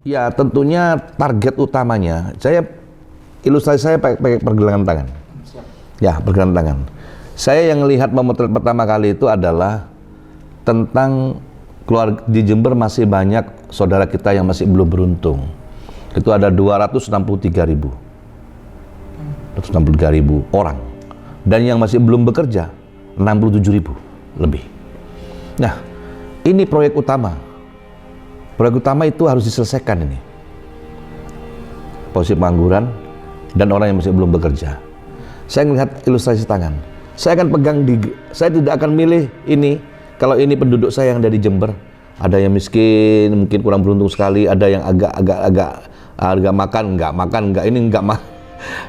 Ya, tentunya target utamanya, ilustrasi saya pakai pergelangan tangan. Ya, pergelangan tangan. Saya yang lihat memotret pertama kali itu adalah tentang keluarga di Jember masih banyak saudara kita yang masih belum beruntung. Itu ada 263.000 orang. Dan yang masih belum bekerja 67.000 lebih. Nah, ini proyek utama. Proyek utama itu harus diselesaikan ini. Posisi pengangguran dan orang yang masih belum bekerja. Saya melihat ilustrasi tangan. Saya akan saya tidak akan milih ini kalau ini penduduk saya yang dari Jember. Ada yang miskin, mungkin kurang beruntung sekali, ada yang agak makan, enggak, ini enggak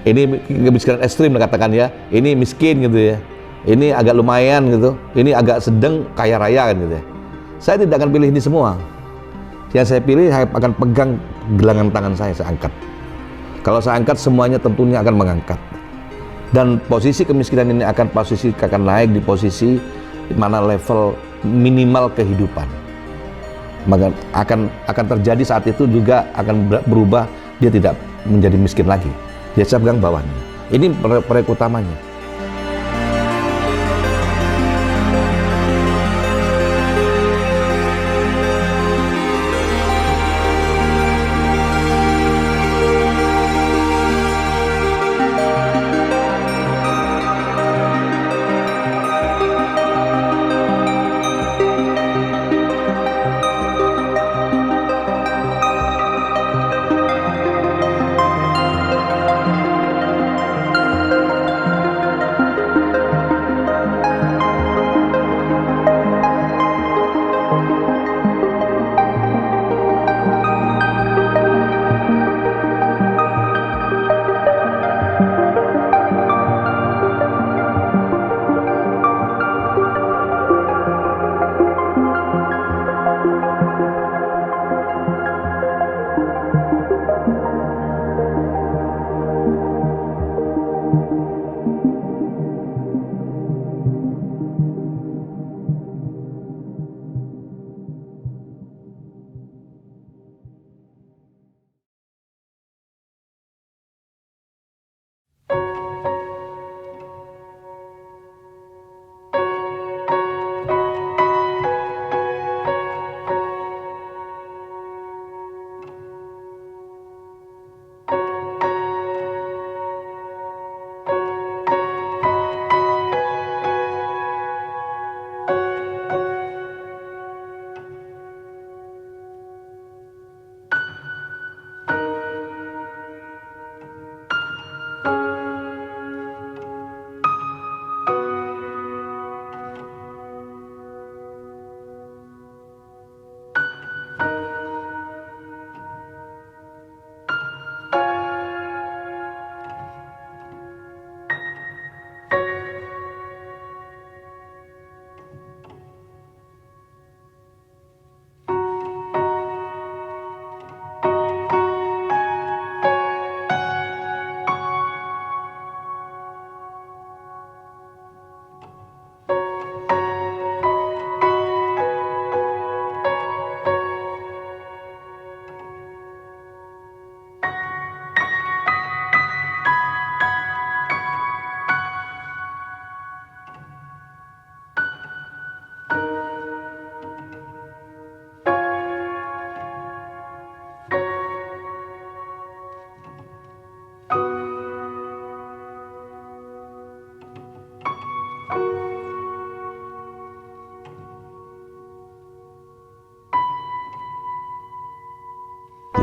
ini kemiskinan ekstrim katakan ya. Ini miskin gitu ya. Ini agak lumayan gitu. Ini agak sedang kaya raya kan gitu ya. Saya tidak akan pilih ini semua. Yang saya pilih, saya akan pegang gelangan tangan saya angkat. Kalau saya angkat, semuanya tentunya akan mengangkat. Dan posisi kemiskinan ini akan naik di posisi mana level minimal kehidupan. Maka akan terjadi saat itu juga akan berubah, dia tidak menjadi miskin lagi. Dia saya pegang bawahnya. Ini proyek utamanya.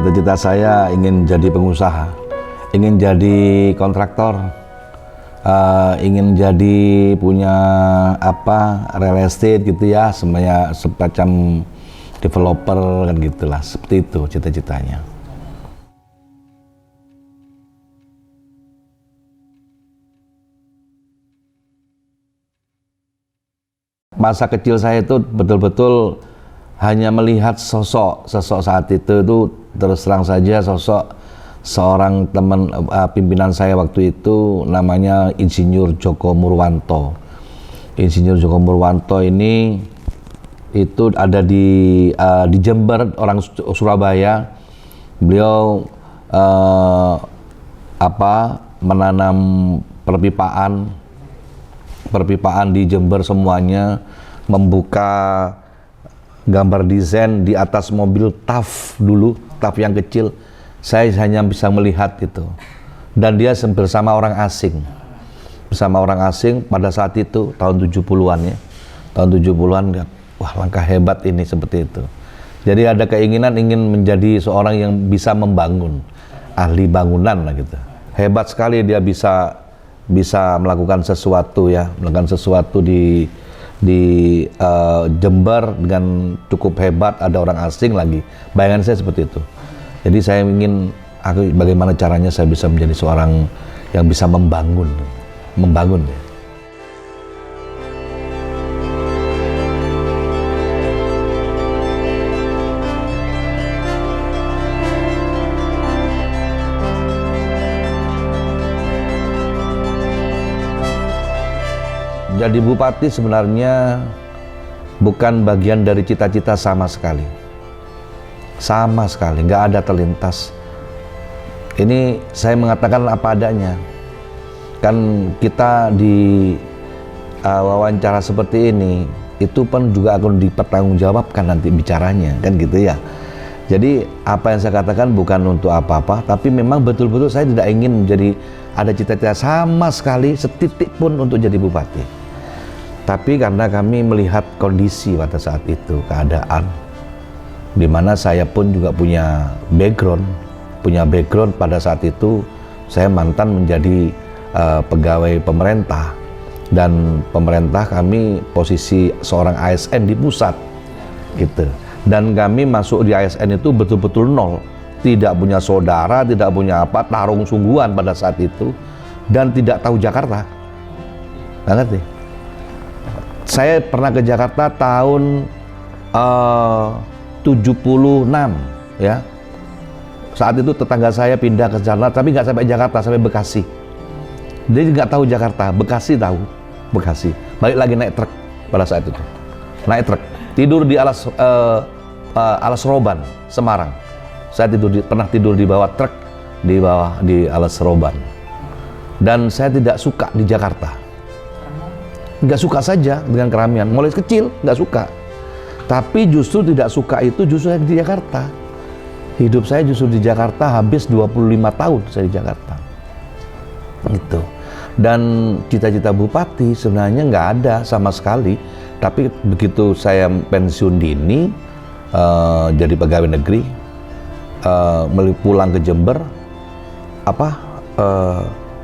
Cita-cita saya ingin jadi pengusaha, ingin jadi kontraktor, ingin jadi punya real estate gitu ya, semuanya semacam developer kan gitulah, seperti itu cita-citanya. Masa kecil saya itu betul-betul hanya melihat sosok saat itu terus terang saja sosok seorang teman pimpinan saya waktu itu namanya Insinyur Joko Murwanto. Insinyur Joko Murwanto ini itu ada di Jember, orang Surabaya. Beliau menanam perpipaan di Jember semuanya, membuka gambar desain di atas mobil TAF dulu, TAF yang kecil. Saya hanya bisa melihat itu. Dan dia bersama orang asing. Bersama orang asing pada saat itu, tahun 70-an ya. Tahun 70-an, wah langkah hebat ini seperti itu. Jadi ada keinginan ingin menjadi seorang yang bisa membangun, ahli bangunan lah gitu. Hebat sekali dia bisa melakukan sesuatu ya, melakukan sesuatu di Jember dengan cukup hebat, ada orang asing lagi. Bayangan saya seperti itu. Jadi saya ingin bagaimana caranya saya bisa menjadi seorang yang bisa membangun ya. Jadi bupati sebenarnya bukan bagian dari cita-cita sama sekali. Sama sekali, nggak ada terlintas. Ini saya mengatakan apa adanya. Kan kita di wawancara seperti ini, itu pun juga akan dipertanggungjawabkan nanti bicaranya, kan gitu ya. Jadi apa yang saya katakan bukan untuk apa-apa, tapi memang betul-betul saya tidak ingin menjadi ada cita-cita sama sekali setitik pun untuk jadi bupati. Tapi karena kami melihat kondisi pada saat itu, keadaan, di mana saya pun juga punya background pada saat itu. Saya mantan menjadi pegawai pemerintah, dan pemerintah kami posisi seorang ASN di pusat gitu. Dan kami masuk di ASN itu betul-betul nol, tidak punya saudara, tidak punya apa, tarung sungguhan pada saat itu, dan tidak tahu Jakarta. Nggak ngerti. Saya pernah ke Jakarta tahun 76 ya. Saat itu tetangga saya pindah ke Jakarta, tapi nggak sampai Jakarta, sampai Bekasi. Dia nggak tahu Jakarta, Bekasi tahu. Bekasi. Balik lagi naik truk pada saat itu. Naik truk, tidur di alas roban Semarang. Saya pernah tidur di bawah truk, di alas roban. Dan saya tidak suka di Jakarta. Nggak suka saja dengan keramaian. Mulai kecil nggak suka. Tapi justru tidak suka itu justru yang di Jakarta. Hidup saya justru di Jakarta, habis 25 tahun saya di Jakarta. Gitu. Dan cita-cita bupati sebenarnya nggak ada sama sekali. Tapi begitu saya pensiun dini, jadi pegawai negeri, pulang ke Jember,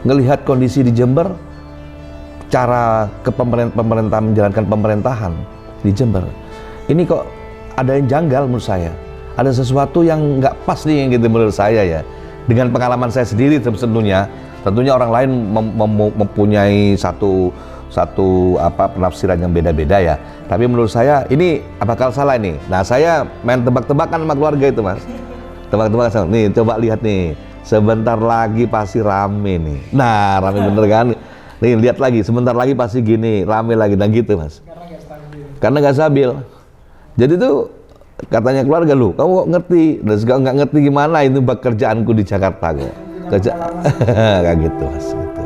ngelihat kondisi di Jember, cara pemerintah menjalankan pemerintahan di Jember. Ini kok ada yang janggal menurut saya. Ada sesuatu yang nggak pas nih gitu menurut saya ya. Dengan pengalaman saya sendiri tentunya orang lain mempunyai satu penafsiran yang beda-beda ya. Tapi menurut saya ini bakal salah ini. Nah, saya main tebak-tebakan sama keluarga itu, Mas. Tebak-tebakan sama. Nih, coba lihat nih. Sebentar lagi pasti rame nih. Nah, rame bener kan? Nih, lihat lagi. Sebentar lagi pasti gini, rame lagi dan gitu, Mas. Karena nggak stabil. Jadi tuh katanya keluarga, lu kamu kok ngerti, dan juga nggak ngerti gimana itu pekerjaanku di Jakarta kok. Kayak gitu, Mas. Gitu.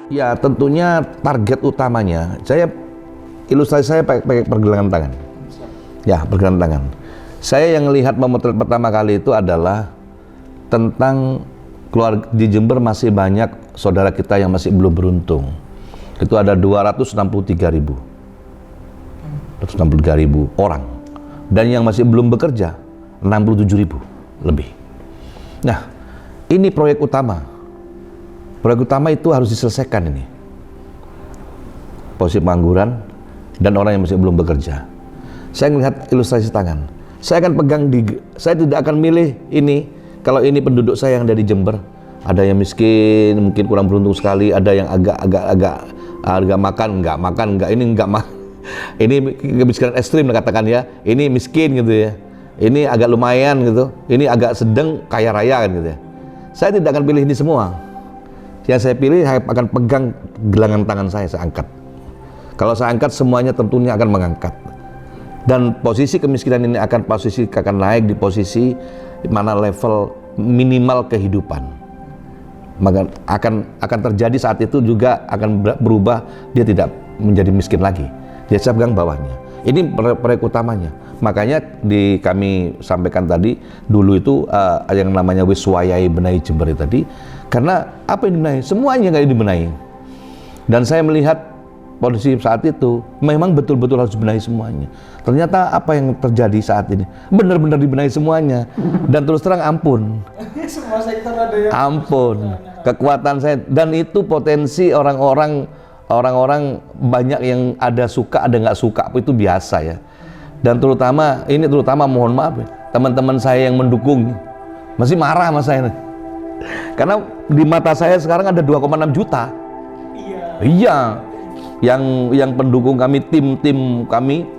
Ya tentunya target utamanya, ilustrasi saya pakai pergelangan tangan. Ya, pergelangan tangan. Saya yang lihat memotret pertama kali itu adalah tentang keluarga di Jember, masih banyak saudara kita yang masih belum beruntung. Itu ada 263.000 orang. Dan yang masih belum bekerja 67.000 lebih. Nah, ini proyek utama. Proyek utama itu harus diselesaikan ini. Posisi pengangguran dan orang yang masih belum bekerja. Saya melihat ilustrasi tangan. Saya akan saya tidak akan milih ini kalau ini penduduk saya yang dari Jember. Ada yang miskin, mungkin kurang beruntung sekali, ada yang agak makan, enggak, ini enggak makan. Ini kemiskinan ekstrim katakan ya. Ini miskin gitu ya. Ini agak lumayan gitu. Ini agak sedang kaya raya kan gitu ya. Saya tidak akan pilih ini semua. Yang saya pilih, saya akan pegang gelangan tangan saya angkat. Kalau saya angkat, semuanya tentunya akan mengangkat. Dan posisi kemiskinan ini akan naik di posisi mana level minimal kehidupan. Maka akan terjadi saat itu juga akan berubah, dia tidak menjadi miskin lagi. Dia saya pegang bawahnya. Ini proyek utamanya. Makanya kami sampaikan tadi dulu itu yang namanya Wiswayai Benahi Jember tadi, karena apa yang dibenahi? Semuanya nggak dibenahi. Dan saya melihat kondisi saat itu memang betul-betul harus dibenahi semuanya. Ternyata apa yang terjadi saat ini benar-benar dibenahi semuanya. Dan terus terang ampun. Semua sektor ada yang ampun. Kekuatan saya, dan itu potensi orang-orang banyak yang ada suka ada nggak suka, itu biasa ya. Dan terutama mohon maaf ya, teman-teman saya yang mendukung masih marah sama saya nih. Karena di mata saya sekarang ada 2,6 juta. Iya. Yang pendukung kami, tim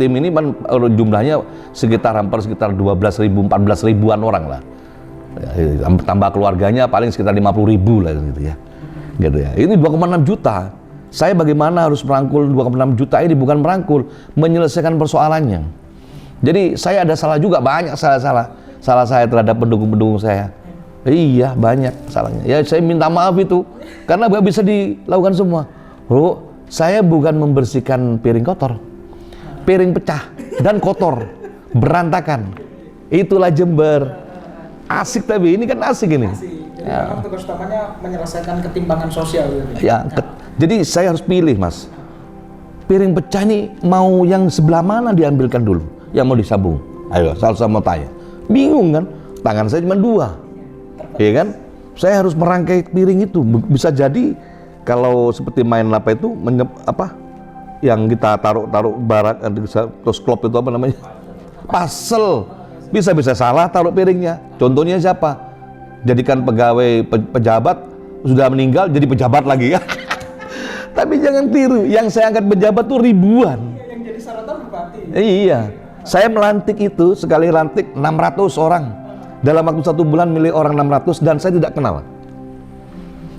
ini kan jumlahnya hampir 12.000 14.000-an orang lah. Ya, tambah keluarganya paling sekitar 50.000 lah gitu ya. Gitu ya. Ini 2,6 juta. Saya bagaimana harus merangkul 2,6 juta ini, bukan merangkul, menyelesaikan persoalannya. Jadi saya ada salah juga, banyak salah saya terhadap pendukung-pendukung saya. Iya, banyak salahnya. Ya saya minta maaf itu, karena nggak bisa dilakukan semua. Bro, saya bukan membersihkan piring kotor, piring pecah dan kotor, berantakan. Itulah Jember. Asik, tapi ini kan asik ini. Jadi memang tugas utamanya menyelesaikan ketimpangan sosial. Ya, jadi saya harus pilih, Mas. Piring pecah ini mau yang sebelah mana diambilkan dulu, yang mau disambung. Ayo, saya mau tanya. Bingung kan? Tangan saya cuma 2. Iya kan? Saya harus merangkai piring itu. Bisa jadi kalau seperti main apa itu, yang kita taruh barak, terus klop itu apa namanya? Puzzle. Bisa salah taruh piringnya. Contohnya siapa? Jadikan pegawai pejabat sudah meninggal jadi pejabat lagi ya. Tapi jangan tiru, yang saya angkat pejabat tuh ribuan. Yang jadi sorotan bupati. Iya. Saya melantik itu, sekali lantik 600 orang. Dalam waktu 1 bulan milih orang 600 dan saya tidak kenal.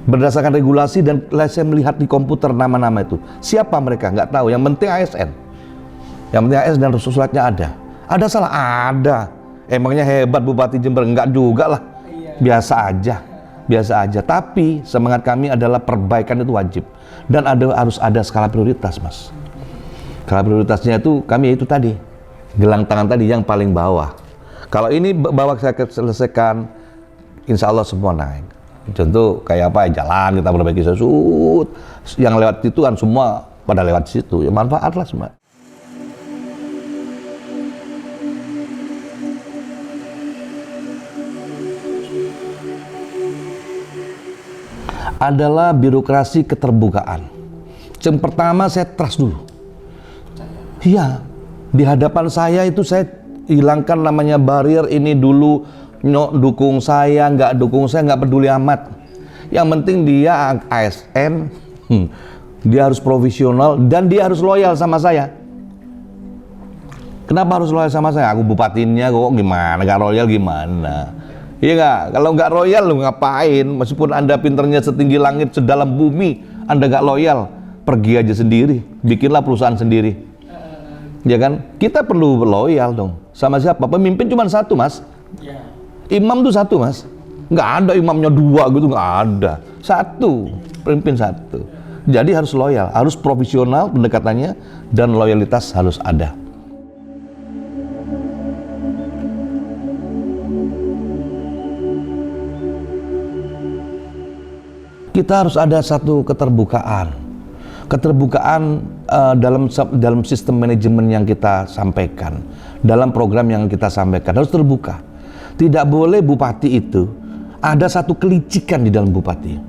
Berdasarkan regulasi dan saya melihat di komputer nama-nama itu. Siapa mereka? Nggak tahu. Yang penting ASN. Yang penting ASN dan suratnya ada. Ada salah? Ada. Emangnya hebat Bupati Jember? Enggak juga lah. Biasa aja. Tapi semangat kami adalah perbaikan itu wajib. Dan harus ada skala prioritas, Mas. Skala prioritasnya itu kami itu tadi. Gelang tangan tadi yang paling bawah. Kalau ini bawah saya selesaikan, insya Allah semua naik. Contoh kayak apa? Jalan kita perbaiki sesut. Yang lewat itu kan semua pada lewat situ. Ya manfaat lah semua. Adalah birokrasi keterbukaan. Yang pertama saya trust dulu. Iya, di hadapan saya itu saya hilangkan namanya barrier ini dulu, dukung saya, nggak dukung saya, nggak peduli amat. Yang penting dia ASN, dia harus profesional dan dia harus loyal sama saya. Kenapa harus loyal sama saya? Aku bupatinya kok gimana, nggak loyal gimana? Iya nggak? Kalau nggak royal lu ngapain? Meskipun Anda pinternya setinggi langit, sedalam bumi, Anda nggak loyal, pergi aja sendiri, bikinlah perusahaan sendiri. Ya kan? Kita perlu loyal dong. Sama siapa? Pemimpin cuma satu, Mas. Imam tuh satu, Mas. Nggak ada imamnya 2 gitu, nggak ada. Satu, pemimpin satu. Jadi harus loyal, harus profesional pendekatannya, dan loyalitas harus ada. Kita harus ada satu keterbukaan dalam sistem manajemen yang kita sampaikan, dalam program yang kita sampaikan harus terbuka. Tidak boleh bupati itu ada satu kelicikan di dalam bupati,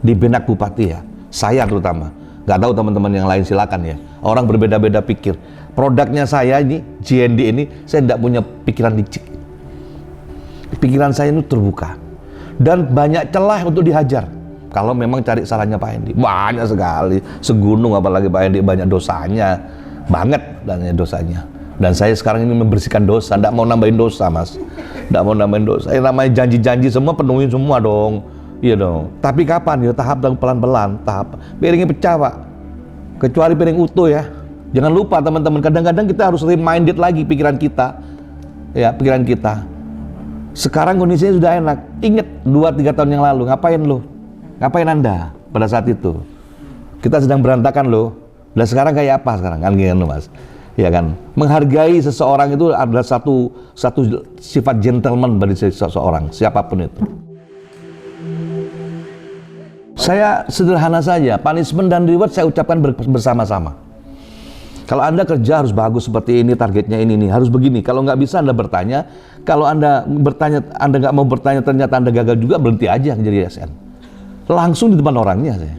di benak bupati ya. Saya terutama, nggak tahu teman-teman yang lain silakan ya. Orang berbeda-beda pikir. Produknya saya ini, JND ini, saya tidak punya pikiran licik. Pikiran saya itu terbuka dan banyak celah untuk dihajar. Kalau memang cari salahnya Pak Hendi, banyak sekali, segunung apalagi Pak Hendi, banyak dosanya, banget banyak dosanya. Dan saya sekarang ini membersihkan dosa, tidak mau nambahin dosa, Mas. Tidak mau nambahin dosa. Namanya janji-janji semua penuhin semua dong. Iya dong. Tapi kapan ya? Tahap dan pelan-pelan. Tahap. Piringnya pecah Pak. Kecuali piring utuh ya. Jangan lupa teman-teman. Kadang-kadang kita harus reminded lagi pikiran kita. Ya, pikiran kita. Sekarang kondisinya sudah enak. Ingat 2-3 tahun yang lalu. Ngapain lo? Ngapain Anda pada saat itu? Kita sedang berantakan loh. Dan sekarang kayak apa sekarang? Kan gitu Mas. Ya kan? Menghargai seseorang itu adalah satu sifat gentleman bagi seseorang, siapapun itu. Saya sederhana saja, punishment dan reward saya ucapkan bersama-sama. Kalau Anda kerja harus bagus seperti ini, targetnya ini, harus begini. Kalau nggak bisa Anda bertanya. Kalau Anda bertanya, Anda nggak mau bertanya, ternyata Anda gagal juga, berhenti aja jadi ASN. Langsung di depan orangnya saya.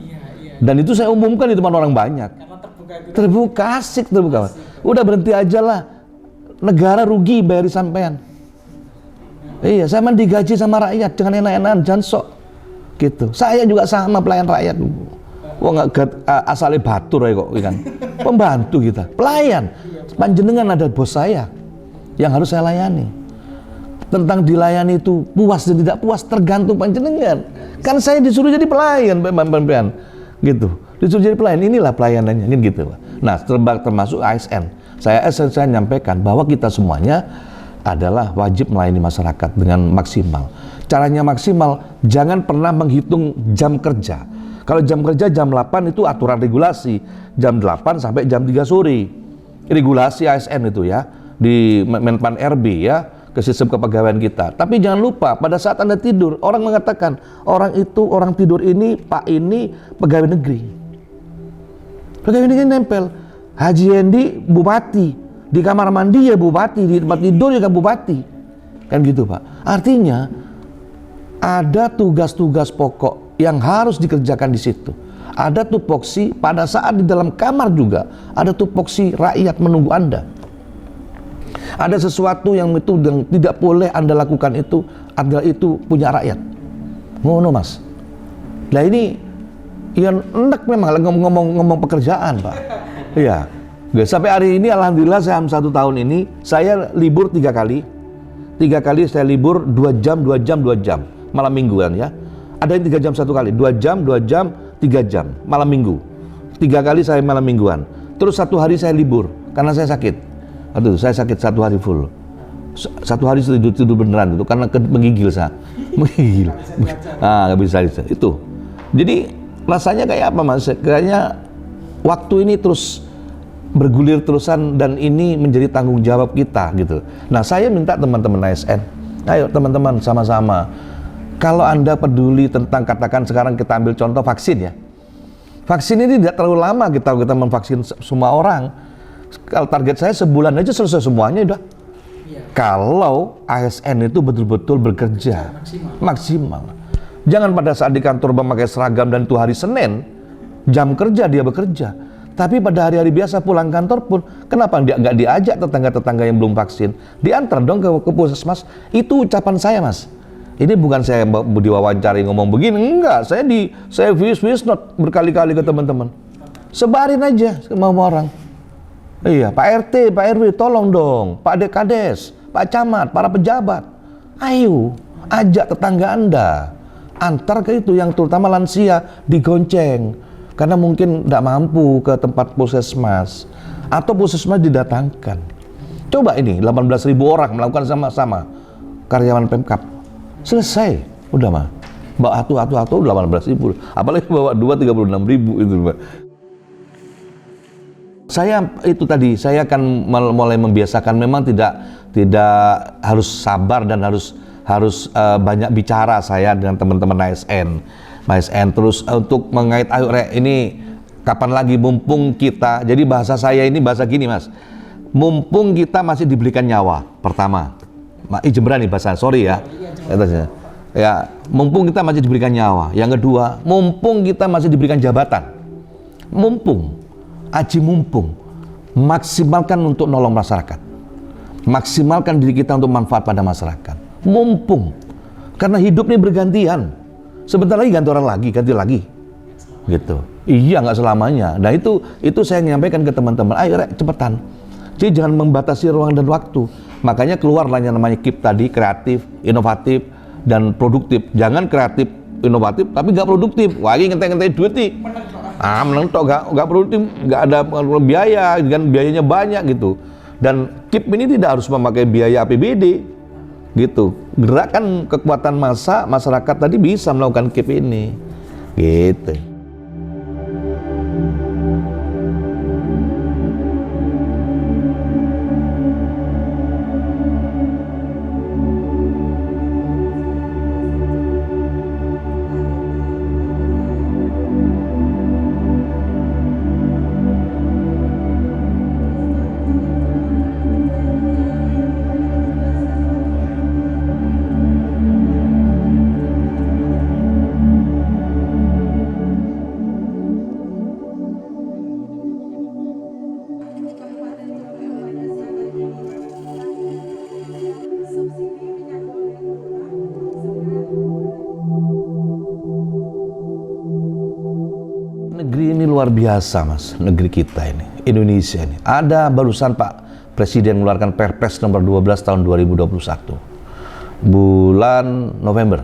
Dan itu saya umumkan di depan orang banyak. Karena terbuka, asik terbuka. Udah berhenti aja lah. Negara rugi bayar sampean. Iya, saya mah digaji sama rakyat, jangan enak-enakan, jangan sok. Gitu. Saya juga sama pelayan rakyat. Wah nggak asalnya batur ya kok, kan? Pembantu kita, pelayan. Panjenengan ada bos saya yang harus saya layani. Tentang dilayani itu puas dan tidak puas tergantung panjenengan. Kan saya disuruh jadi pelayan, gitu. Disuruh jadi pelayan, inilah pelayanannya, gitu. Nah, termasuk ASN. Saya nyampaikan bahwa kita semuanya adalah wajib melayani masyarakat dengan maksimal. Caranya maksimal, jangan pernah menghitung jam kerja. Kalau jam kerja jam 8 itu aturan regulasi, jam 8 sampai jam 3 sore. Regulasi ASN itu ya, di Menpan RB ya, ke sistem kepegawaian kita. Tapi jangan lupa, pada saat Anda tidur, orang mengatakan, orang tidur ini, Pak ini, pegawai negeri. Pegawai negeri nempel. Haji Hendi, bupati. Di kamar mandi ya bupati, di tempat tidur ya bupati. Kan gitu Pak. Artinya, ada tugas-tugas pokok yang harus dikerjakan di situ. Ada tupoksi pada saat di dalam kamar juga, ada tupoksi rakyat menunggu Anda. Ada sesuatu yang tidak boleh Anda lakukan itu adalah itu punya rakyat. Ngono Mas. Nah ini yang enak memang ngomong pekerjaan Pak. Iya. Sampai hari ini alhamdulillah saya 1 tahun ini saya libur 3 kali. 3 kali saya libur 2 jam malam mingguan ya. Ada yang 3 jam 1 kali, 2 jam, 3 jam malam minggu. 3 kali saya malam mingguan. Terus 1 hari saya libur karena saya sakit. Aduh, saya sakit 1 hari full. 1 hari tidur beneran itu karena menggigil saya. Menggigil. Nggak bisa itu. Jadi rasanya kayak apa Mas? Kayaknya waktu ini terus bergulir terusan dan ini menjadi tanggung jawab kita gitu. Nah, saya minta teman-teman ASN, ayo teman-teman sama-sama. Kalau Anda peduli tentang, katakan sekarang kita ambil contoh vaksin ya. Vaksin ini tidak terlalu lama kita memvaksin semua orang. Kalau target saya sebulan aja selesai semuanya udah. Iya. Kalau ASN itu betul-betul bekerja maksimal. Jangan pada saat di kantor memakai seragam dan itu hari Senin, jam kerja dia bekerja. Tapi pada hari-hari biasa pulang kantor pun, kenapa dia nggak diajak tetangga-tetangga yang belum vaksin? Diantar dong ke puskesmas. Itu ucapan saya Mas. Ini bukan saya diwawancari ngomong begini, enggak. Saya voice note berkali-kali ke teman-teman. Sebarin aja sama orang. Iya, Pak RT, Pak RW, tolong dong. Pak Dekades, Pak Camat, para pejabat. Ayo, ajak tetangga Anda. Antar ke itu yang terutama lansia digonceng. Karena mungkin tidak mampu ke tempat puskesmas. Atau puskesmas didatangkan. Coba ini, 18.000 orang melakukan sama-sama. Karyawan Pemkab. Selesai, udah mah. Bawa atu 18.000, apalagi bawa 36.000 itu Pak. Saya itu tadi, saya akan mulai membiasakan memang tidak harus sabar dan harus banyak bicara saya dengan teman-teman ASN terus untuk mengait ayo Rek, ini kapan lagi mumpung kita, jadi bahasa saya ini bahasa gini Mas, mumpung kita masih diberikan nyawa pertama. Jemberan nih bahasa, sorry ya. Ya, mumpung kita masih diberikan nyawa. Yang kedua, mumpung kita masih diberikan jabatan. Mumpung, maksimalkan untuk nolong masyarakat. Maksimalkan diri kita untuk manfaat pada masyarakat. Mumpung, karena hidup ini bergantian. Sebentar lagi ganti orang lagi, ganti lagi. Gitu. Iya, nggak selamanya. Nah itu saya menyampaikan ke teman-teman. Ayo Rek, cepetan. Jadi jangan membatasi ruang dan waktu. Makanya keluarlah yang namanya KIP tadi, kreatif, inovatif, dan produktif. Jangan kreatif inovatif tapi nggak produktif. Wah, ini ngenteng-ngenteng duit nih. Menang tok, nggak produktif, nggak ada biaya, kan biayanya banyak gitu. Dan KIP ini tidak harus memakai biaya APBD, gitu. Gerakan kekuatan massa masyarakat tadi bisa melakukan KIP ini, gitu. Negeri ini luar biasa, Mas. Negeri kita ini, Indonesia ini. Ada barusan Pak Presiden mengeluarkan Perpres nomor 12 tahun 2021. Bulan November,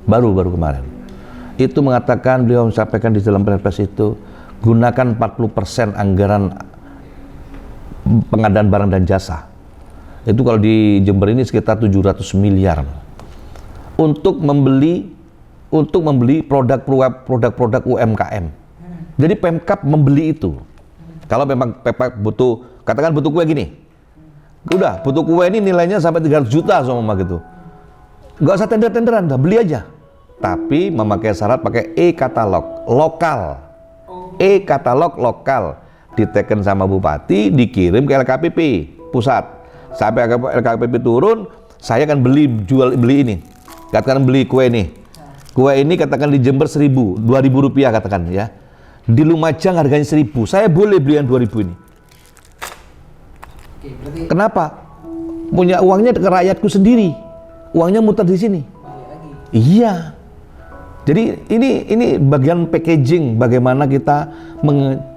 baru kemarin. Itu mengatakan, beliau menyampaikan di dalam Perpres itu, gunakan 40% anggaran pengadaan barang dan jasa. Itu kalau di Jember ini sekitar 700 miliar. Untuk membeli produk-produk UMKM. Jadi Pemkab membeli itu. Kalau memang Pemkab butuh, katakan butuh kue gini. Udah, butuh kue ini nilainya sampai 300 juta sama gitu. Nggak usah tender-tenderan, dah beli aja. Tapi memakai syarat pakai e-katalog lokal. E-katalog lokal. Diteken sama bupati, dikirim ke LKPP pusat. Sampai LKPP turun, saya akan beli ini. Katakan beli kue ini. Kue ini katakan di Jember 1.000, 2.000 rupiah katakan ya. Di Lumajang harganya 1.000, saya boleh beli yang 2.000 ini. Oke, berarti Kenapa? Punya uangnya ke rakyatku sendiri, uangnya muter di sini. Iya. Jadi ini bagian packaging bagaimana kita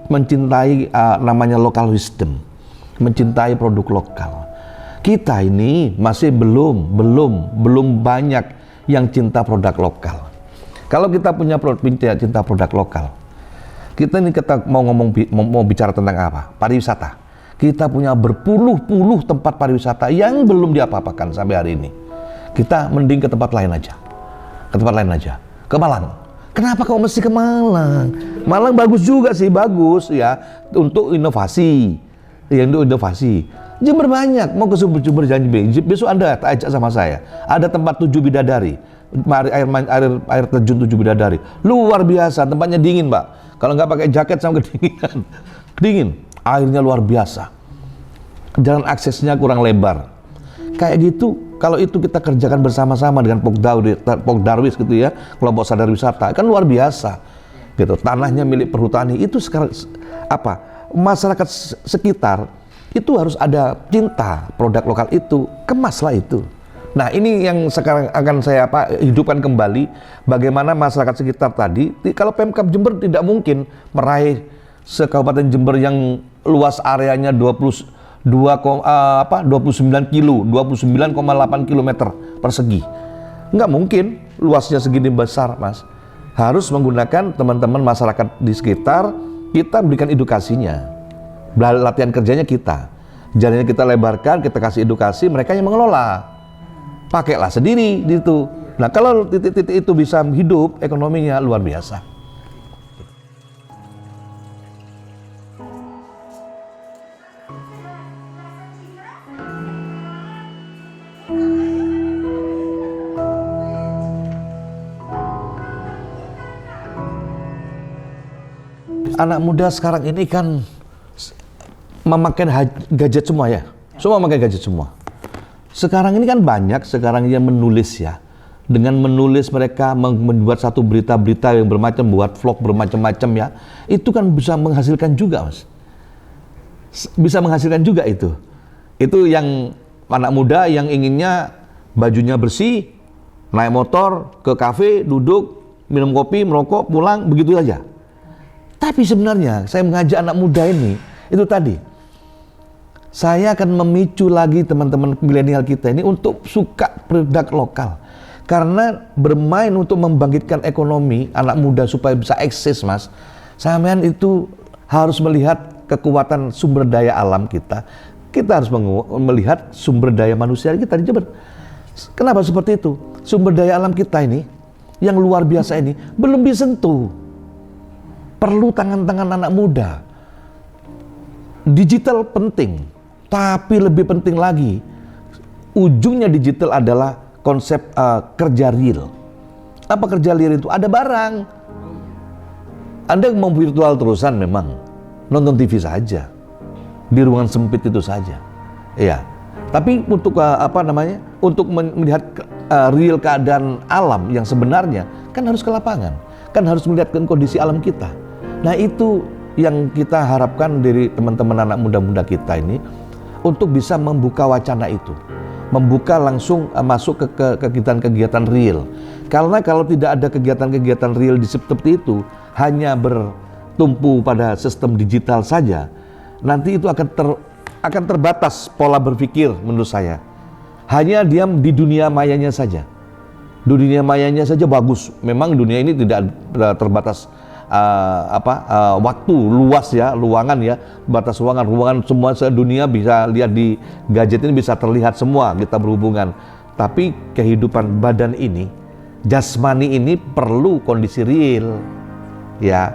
mencintai namanya local wisdom, mencintai produk lokal. Kita ini masih belum banyak yang cinta produk lokal. Kalau kita punya cinta produk lokal, kita mau bicara tentang apa? Pariwisata. Kita punya berpuluh-puluh tempat pariwisata yang belum diapa-apakan sampai hari ini. Kita mending ke tempat lain aja. Ke Malang. Kenapa kamu mesti ke Malang? Malang bagus juga sih, bagus ya untuk inovasi. Jember banyak, mau ke Jember janji besok Anda ajak sama saya. Ada tempat 7 bidadari. Air terjun 7 bidadari. Luar biasa, tempatnya dingin, Pak. Kalau nggak pakai jaket sama kedinginan. Dingin. Airnya luar biasa. Jalan aksesnya kurang lebar. Kayak gitu, kalau itu kita kerjakan bersama-sama dengan Pokdarwis gitu ya, kelompok sadar wisata, kan luar biasa. Gitu. Tanahnya milik perhutani itu sekarang apa? Masyarakat sekitar itu harus ada cinta produk lokal itu, kemaslah itu. Nah, ini yang sekarang akan saya hidupkan kembali, bagaimana masyarakat sekitar tadi. Kalau Pemkab Jember tidak mungkin meraih se-Kabupaten Jember yang luas areanya 29 kilo, 29,8 km persegi. Nggak mungkin luasnya segini besar, Mas. Harus menggunakan teman-teman masyarakat di sekitar, kita berikan edukasinya. Latihan kerjanya kita. Jalannya kita lebarkan, kita kasih edukasi, mereka yang mengelola. Pakailah sendiri gitu. Nah, kalau titik-titik itu bisa hidup, ekonominya luar biasa. Anak muda sekarang ini kan memakai gadget semua ya. Semua memakai gadget semua. Sekarang ini kan banyak sekarang yang menulis ya. Dengan menulis mereka membuat satu berita-berita yang bermacam, buat vlog bermacam-macam ya. Itu kan bisa menghasilkan juga, Mas. Bisa menghasilkan juga itu. Itu yang anak muda yang inginnya bajunya bersih, naik motor ke kafe, duduk, minum kopi, merokok, pulang, begitu saja. Tapi sebenarnya saya mengajak anak muda ini, itu tadi. Saya akan memicu lagi teman-teman milenial kita ini untuk suka produk lokal. Karena bermain untuk membangkitkan ekonomi anak muda supaya bisa eksis, Mas. Sampean itu harus melihat kekuatan sumber daya alam kita. Kita harus melihat sumber daya manusia kita di Jember. Kenapa seperti itu? Sumber daya alam kita ini yang luar biasa ini belum disentuh. Perlu tangan-tangan anak muda. Digital penting, tapi lebih penting lagi, ujungnya digital adalah konsep kerja real. Apa kerja real itu? Ada barang. Anda mau virtual terusan memang, nonton TV saja, di ruangan sempit itu saja. Iya. Tapi untuk untuk melihat real keadaan alam yang sebenarnya, kan harus ke lapangan, kan harus melihat kondisi alam kita. Nah itu yang kita harapkan dari teman-teman anak muda-muda kita ini untuk bisa membuka wacana itu, membuka langsung masuk ke kegiatan-kegiatan real. Karena kalau tidak ada kegiatan-kegiatan real di seperti itu, hanya bertumpu pada sistem digital saja, nanti itu akan terbatas pola berpikir menurut saya. Hanya diam di dunia mayanya saja. Dunia mayanya saja bagus. Memang dunia ini tidak terbatas waktu luas ya, luangan ya, batas ruangan semua dunia bisa lihat di gadget ini, bisa terlihat semua kita berhubungan. Tapi kehidupan badan ini, jasmani ini perlu kondisi real, ya,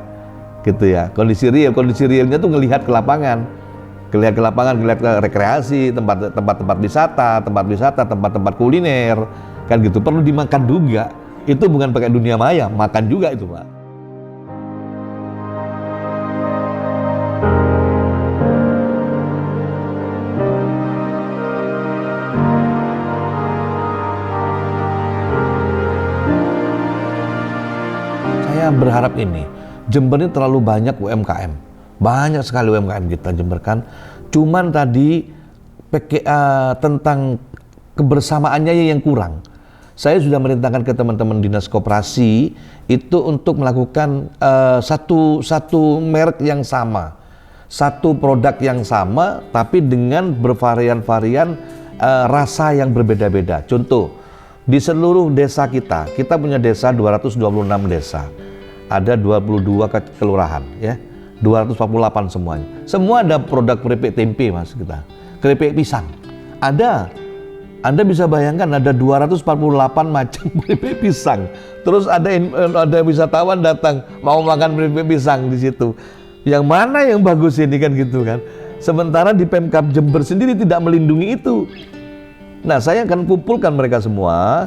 gitu ya. Kondisi realnya tuh ngelihat ke lapangan, ngelihat ke rekreasi, tempat-tempat wisata, tempat-tempat kuliner, kan gitu. Perlu dimakan juga. Itu bukan pakai dunia maya, makan juga itu, Pak. Saya berharap ini, Jember ini terlalu banyak UMKM, banyak sekali UMKM kita Jember kan. Cuman tadi tentang kebersamaannya yang kurang. Saya sudah merintahkan ke teman-teman dinas koperasi itu untuk melakukan satu merek yang sama, satu produk yang sama, tapi dengan bervarian-varian rasa yang berbeda-beda. Contoh, di seluruh desa kita punya desa 226 desa. Ada 22 kelurahan ya, 248 semuanya. Semua ada produk keripik tempe, Mas, kita. Keripik pisang. Ada. Anda bisa bayangkan ada 248 macam keripik pisang. Terus ada wisatawan datang mau makan keripik pisang di situ. Yang mana yang bagus ini kan gitu kan. Sementara di Pemkab Jember sendiri tidak melindungi itu. Nah, saya akan kumpulkan mereka semua.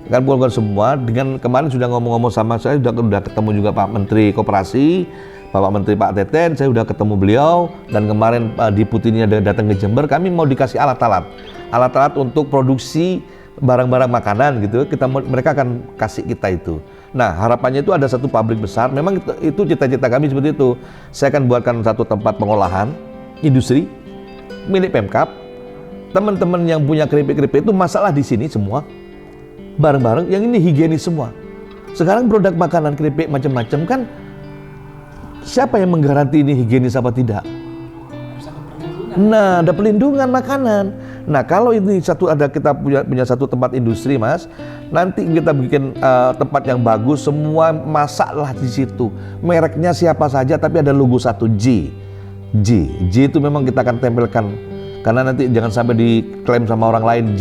Dengan kemarin sudah ngomong-ngomong sama saya, sudah ketemu juga Pak Menteri Koperasi, Bapak Menteri Pak Teten, saya sudah ketemu beliau, dan kemarin Deputinya datang ke Jember. Kami mau dikasih alat-alat untuk produksi barang-barang makanan gitu. Mereka akan kasih kita itu. Nah, harapannya itu ada satu pabrik besar. Memang itu cita-cita kami seperti itu. Saya akan buatkan satu tempat pengolahan industri milik Pemkab. Teman-teman yang punya keripik-keripik itu masalah di sini semua. Bareng-bareng, yang ini higienis semua. Sekarang produk makanan keripik macam-macam kan, siapa yang menggaranti ini higienis apa tidak? Nah, ada pelindungan makanan. Nah, kalau ini kita punya satu tempat industri, Mas, nanti kita bikin tempat yang bagus, semua masaklah di situ. Mereknya siapa saja, tapi ada logo satu J itu memang kita akan tempelkan, karena nanti jangan sampai diklaim sama orang lain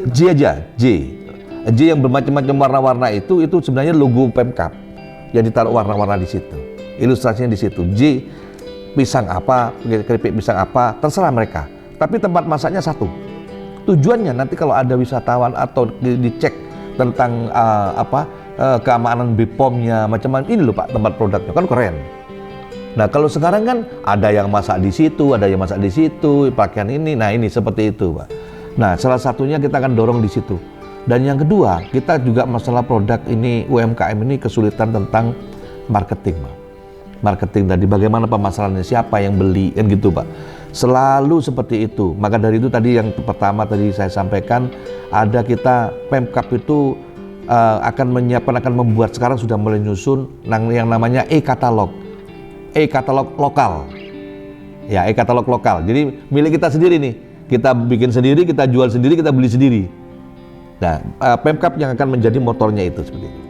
J aja, J yang bermacam-macam warna-warna itu sebenarnya logo Pemkab yang ditaruh warna-warna di situ, ilustrasinya di situ. J pisang apa, keripik pisang apa, terserah mereka. Tapi tempat masaknya satu. Tujuannya nanti kalau ada wisatawan atau dicek tentang keamanan BPOM-nya, macam-macam, ini loh Pak tempat produknya, kan keren. Nah, kalau sekarang kan ada yang masak di situ, ada yang masak di situ, pakaian ini, nah ini seperti itu, Pak. Nah, salah satunya kita akan dorong di situ. Dan yang kedua, kita juga masalah produk ini, UMKM ini kesulitan tentang marketing, Pak. Marketing tadi, bagaimana pemasarannya, siapa yang beli, kan gitu, Pak. Selalu seperti itu. Maka dari itu tadi yang pertama tadi saya sampaikan, ada kita, Pemkab itu akan membuat, sekarang sudah mulai nyusun yang namanya e-katalog lokal. Ya, e-katalog lokal. Jadi milik kita sendiri nih. Kita bikin sendiri, kita jual sendiri, kita beli sendiri. Nah, Pemkab yang akan menjadi motornya itu seperti itu.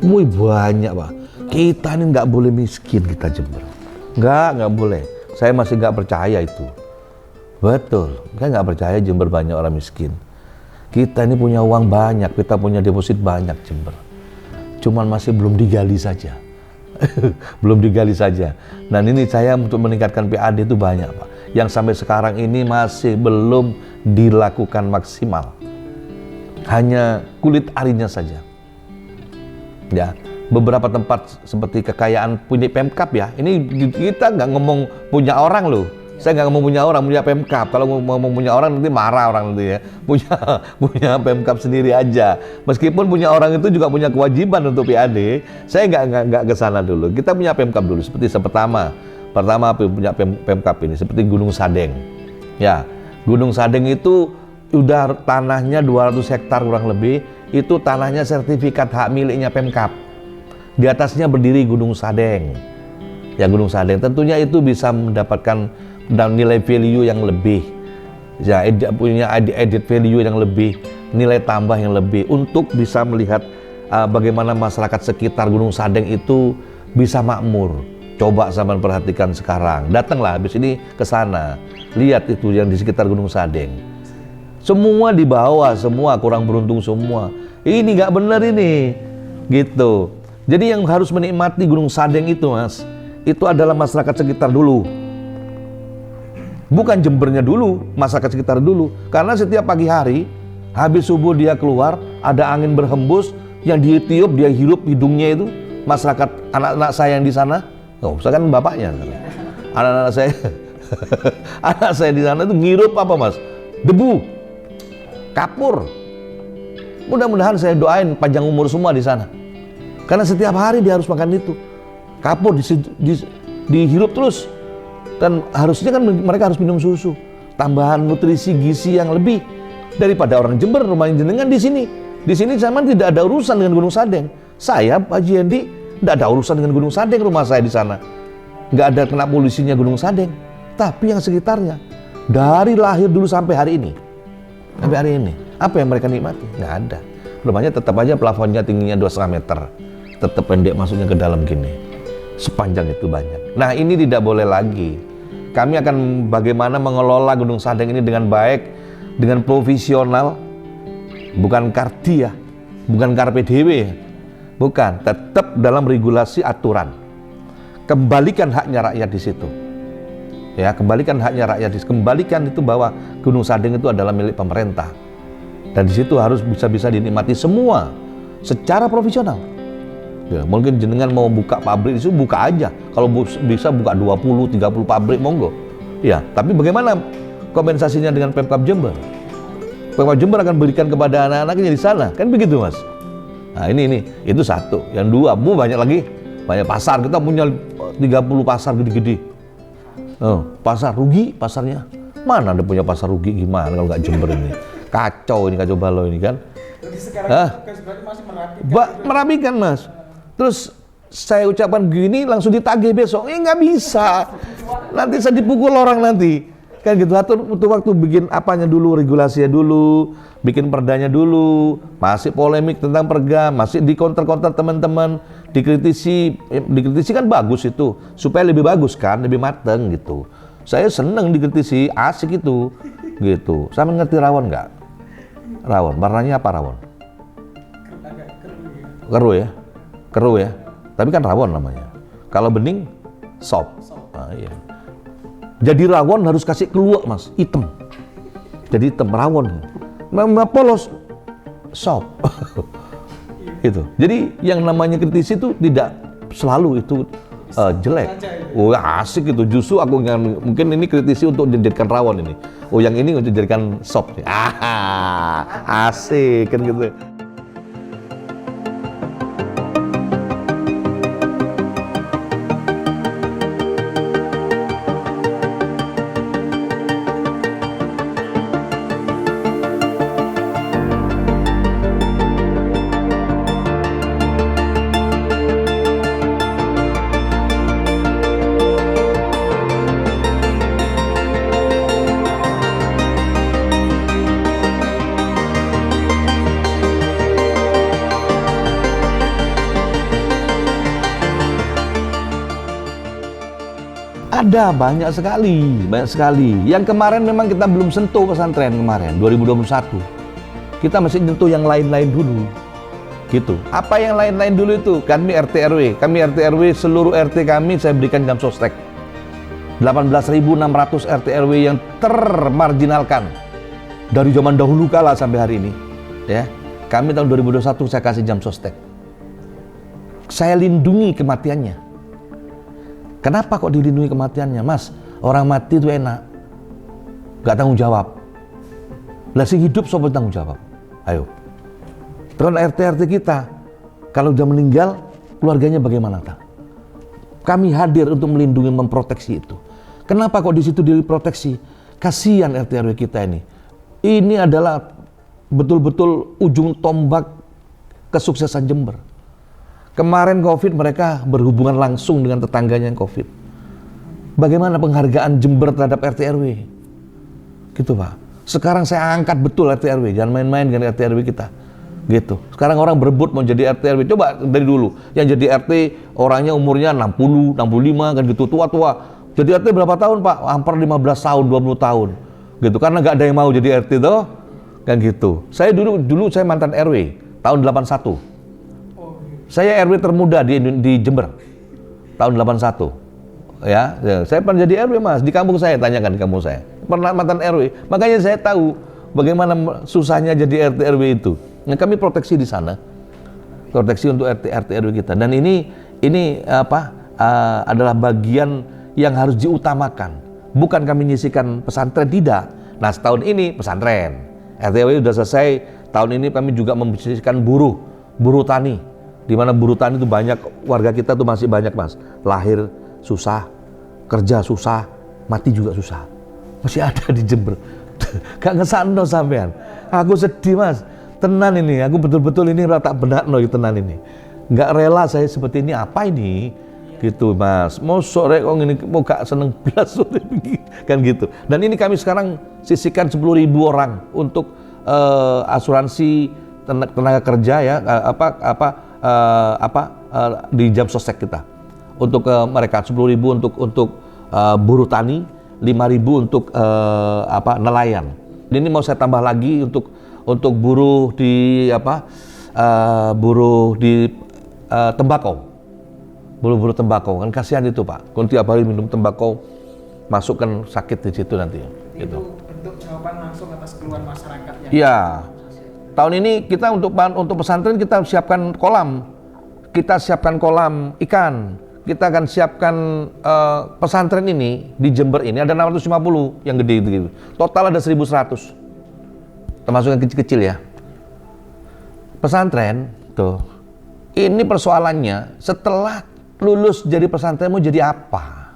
Wih banyak Pak. Kita ini nggak boleh miskin kita Jember. Nggak boleh. Saya masih nggak percaya itu. Betul. Saya nggak percaya Jember banyak orang miskin. Kita ini punya uang banyak, kita punya deposit banyak Jember. Cuman masih belum digali saja. Belum digali saja. Dan ini saya untuk meningkatkan PAD itu banyak Pak. Yang sampai sekarang ini masih belum dilakukan maksimal. Hanya kulit arinya saja. Ya, beberapa tempat seperti kekayaan punya Pemkab ya. Ini kita nggak ngomong punya orang loh. Saya nggak ngomong punya orang, punya Pemkab. Kalau ngomong punya orang nanti marah orang nanti ya. Punya Pemkab sendiri aja. Meskipun punya orang itu juga punya kewajiban untuk PAD. Saya nggak ke sana dulu. Kita punya Pemkab dulu. Seperti pertama punya Pemkab ini seperti Gunung Sadeng. Ya, Gunung Sadeng itu udah tanahnya 200 hektar kurang lebih. Itu tanahnya sertifikat hak miliknya Pemkab. Di atasnya berdiri Gunung Sadeng. Ya, Gunung Sadeng tentunya itu bisa mendapatkan nilai value yang lebih. Ya, punya added value yang lebih, nilai tambah yang lebih untuk bisa melihat bagaimana masyarakat sekitar Gunung Sadeng itu bisa makmur. Coba sampean perhatikan sekarang. Datanglah habis ini ke sana. Lihat itu yang di sekitar Gunung Sadeng. Semua di bawah, semua kurang beruntung semua. Ini nggak benar ini, gitu. Jadi yang harus menikmati Gunung Sadeng itu Mas, itu adalah masyarakat sekitar dulu. Bukan Jembernya dulu, masyarakat sekitar dulu. Karena setiap pagi hari, habis subuh dia keluar, ada angin berhembus, yang ditiup, dia hirup hidungnya itu, masyarakat, anak-anak saya yang di sana, saya kan bapaknya. Anak-anak saya, anak saya di sana itu ngirup apa Mas? Debu. Kapur. Mudah-mudahan saya doain panjang umur semua di sana. Karena setiap hari dia harus makan itu. Kapur dihirup terus. Dan harusnya kan mereka harus minum susu. Tambahan nutrisi gizi yang lebih daripada orang Jember rumahnya jenengan di sini. Di sini zaman tidak ada urusan dengan Gunung Sadeng. Saya Pak Jendi tidak ada urusan dengan Gunung Sadeng, rumah saya di sana. Nggak ada kena polusinya Gunung Sadeng. Tapi yang sekitarnya dari lahir dulu sampai hari ini. Sampai hari ini, apa yang mereka nikmati? Nggak ada. Rumahnya tetap aja plafonnya tingginya 2,5 meter. Tetap pendek masuknya ke dalam gini. Sepanjang itu banyak. Nah ini tidak boleh lagi. Kami akan bagaimana mengelola Gunung Sadeng ini dengan baik, dengan profesional. Bukan kardia, bukan karpe dewe. Bukan, tetap dalam regulasi aturan. Kembalikan haknya rakyat di situ. Ya, kembalikan haknya rakyat, kembalikan itu bahwa Gunung Sadeng itu adalah milik pemerintah. Dan di situ harus bisa dinikmati semua secara profesional. Ya, mungkin jenengan mau buka pabrik itu buka aja. Kalau bisa buka 20, 30 pabrik monggo. Ya, tapi bagaimana kompensasinya dengan Pemkab Jember? Pemkab Jember akan berikan kepada anak-anaknya di sana. Kan begitu, Mas? Nah, ini itu satu. Yang dua, banyak lagi. Banyak pasar. Kita punya 30 pasar gede-gede. Pasar rugi pasarnya. Mana ada punya pasar rugi gimana kalau nggak Jember ini? Kacau ini, kacau balau ini kan. Jadi sekarang masih merapikan Mas. Terus saya ucapkan begini langsung ditagih besok. Nggak bisa. Nanti saya dipukul orang nanti. Kan gitu. Untuk waktu bikin apanya dulu, regulasinya dulu, bikin perdanya dulu, masih polemik tentang perda, masih di counter teman-teman, dikritisi kan bagus itu, supaya lebih bagus kan, lebih mateng gitu. Saya seneng dikritisi, asik itu, gitu. Sama ngerti rawon nggak? Rawon, warnanya apa rawon? Keruh ya, keruh ya. Tapi kan rawon namanya. Kalau bening, sop. Nah, iya. Jadi rawon harus kasih keluak Mas, hitam. Jadi hitam rawon. Polos, sop. Itu. Jadi yang namanya kritisi itu tidak selalu itu jelek. Oh asik itu. Justru aku mungkin ini kritisi untuk dijadikan rawon ini. Oh yang ini untuk dijadikan sop. Asik kan gitu. Ada banyak sekali, banyak sekali. Yang kemarin memang kita belum sentuh pesantren kemarin 2021. Kita masih nyentuh yang lain-lain dulu. Gitu. Apa yang lain-lain dulu itu? Kami RT RW, seluruh RT kami saya berikan jam sostek. 18.600 RT RW yang termarginalkan dari zaman dahulu kala sampai hari ini. Ya, kami tahun 2021 saya kasih jam sostek. Saya lindungi kematiannya. Kenapa kok dilindungi kematiannya, Mas? Orang mati itu enak, gak tanggung jawab. Lah sing hidup siapa tanggung jawab? Ayo. Terus RT kita, kalau udah meninggal, keluarganya bagaimana tak? Kami hadir untuk melindungi, memproteksi itu. Kenapa kok di situ diproteksi? Kasihan RT RW kita ini. Ini adalah betul-betul ujung tombak kesuksesan Jember. Kemarin COVID mereka berhubungan langsung dengan tetangganya yang COVID. Bagaimana penghargaan Jember terhadap RT RW? Gitu Pak. Sekarang saya angkat betul RT RW, jangan main-main dengan RT RW kita. Gitu. Sekarang orang berebut mau jadi RT RW. Coba dari dulu, yang jadi RT orangnya umurnya 60, 65 kan gitu, tua-tua. Jadi RT berapa tahun Pak? Hampir 15 tahun, 20 tahun. Gitu. Karena nggak ada yang mau jadi RT toh. Kan gitu. Saya dulu saya mantan RW tahun 81. Saya RW termuda di Jember tahun 81. Ya, saya pernah jadi RW Mas di kampung saya, tanyakan di kampung saya. Pernah mantan RW. Makanya saya tahu bagaimana susahnya jadi RT RW itu. Nah, kami proteksi di sana. Proteksi untuk RT RW kita. Dan ini adalah bagian yang harus diutamakan. Bukan kami nyisikan pesantren, tidak. Nah, setahun ini pesantren. RT RW sudah selesai. Tahun ini kami juga membersihkan buruh tani. Di mana buruh tani itu banyak, warga kita tuh masih banyak Mas. Lahir susah, kerja susah, mati juga susah. Masih ada di Jember. Gak ngesano sampean. Aku sedih Mas. Tenan ini, aku betul-betul ini tak benakno tenan ini. Gak rela saya seperti ini, apa ini? Gitu Mas. Mau sore kok ini mau gak seneng belas kan gitu. Dan ini kami sekarang sisihkan 10.000 orang untuk asuransi tenaga kerja ya, di jam sostek kita untuk mereka 10.000 untuk buruh tani, 5.000 untuk nelayan. Ini mau saya tambah lagi untuk buruh di tembakau, buruh tembakau kan kasihan itu Pak. Kalau tiap hari minum tembakau masukkan sakit di situ nanti. Itu bentuk jawaban langsung atas keluhan masyarakatnya. Iya. Tahun ini kita untuk pesantren kita siapkan kolam. Kita siapkan kolam ikan. Kita akan siapkan pesantren ini di Jember ini ada 650 yang gede gitu. Total ada 1.100. Termasuk yang kecil-kecil ya. Pesantren tuh. Ini persoalannya setelah lulus jadi pesantren mau jadi apa?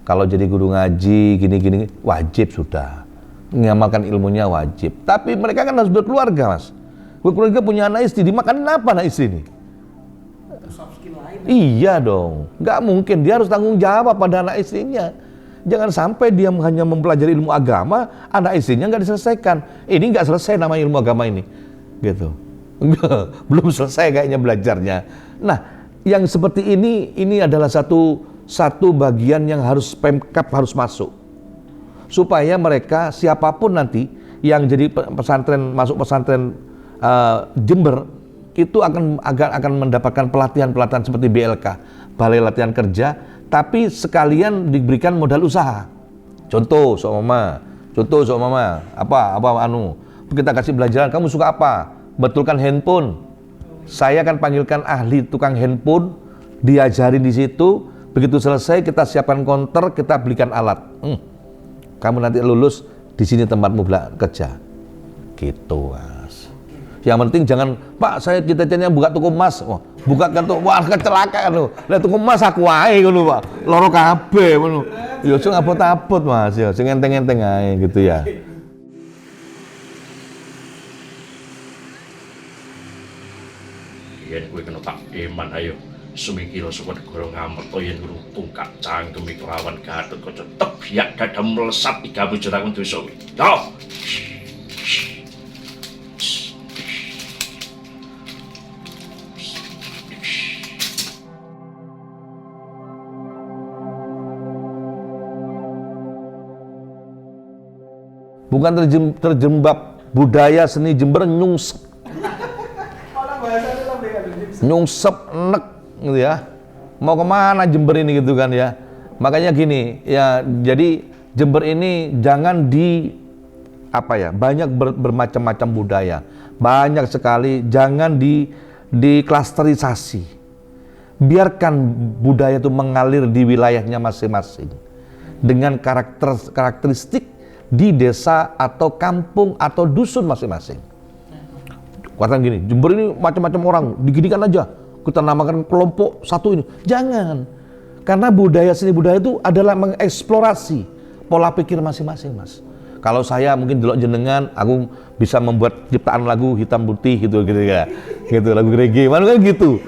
Kalau jadi guru ngaji gini-gini wajib sudah. Mengamalkan ilmunya wajib. Tapi mereka kan harus berkeluarga Mas. Berkeluarga punya anak istri, dimakan apa anak istri ini? Iya dong, nggak mungkin dia harus tanggung jawab pada anak istrinya. Jangan sampai dia hanya mempelajari ilmu agama, anak istrinya nggak diselesaikan. Ini nggak selesai nama ilmu agama ini, gitu. Enggak, belum selesai kayaknya belajarnya. Nah, yang seperti ini adalah satu bagian yang harus Pemkab harus masuk. Supaya mereka siapapun nanti yang jadi masuk pesantren Jember itu akan mendapatkan pelatihan seperti BLK, Balai Latihan Kerja, tapi sekalian diberikan modal usaha. Contoh, mama, kita kasih belajaran, kamu suka apa? Betulkan handphone. Saya akan panggilkan ahli tukang handphone, diajarin di situ, begitu selesai kita siapkan konter, kita belikan alat. Kamu nanti lulus di sini tempatmu kerja. Gitu, Mas. Yang penting jangan, Pak, saya cita-citanya buka toko emas. Oh, buka kan tuh, wah kecelakaan loh. Lah toko emas aku ae ngono, Pak. Loro kabeh ngono. Ya sing abot-abot, Mas, ya sing enteng-enteng ae gitu ya. Yen kowe kena tak iman ayo. Sumikira saka negara ngamerta yen guru tungkak cangkemi kelawan Gatot Kaca tebyak dada melesat 3 juta dosa kuwi. Yo. bukan terjebak budaya seni Jember nyungsep. Malah bahasanya lebih Nyungsep enek gitu ya. Mau kemana Jember ini gitu kan ya. Makanya gini ya, jadi Jember ini jangan banyak bermacam-macam budaya, banyak sekali, jangan diklasterisasi. Biarkan budaya itu mengalir di wilayahnya masing-masing dengan karakteristik di desa atau kampung atau dusun masing-masing. Katakan gini, Jember ini macam-macam orang, diginikan aja, kita namakan kelompok satu ini. Jangan, karena seni budaya itu adalah mengeksplorasi pola pikir masing-masing, Mas. Kalau saya mungkin delok jenengan, aku bisa membuat ciptaan lagu hitam putih gitu ya, gitu lagu reggae, mana kan gitu.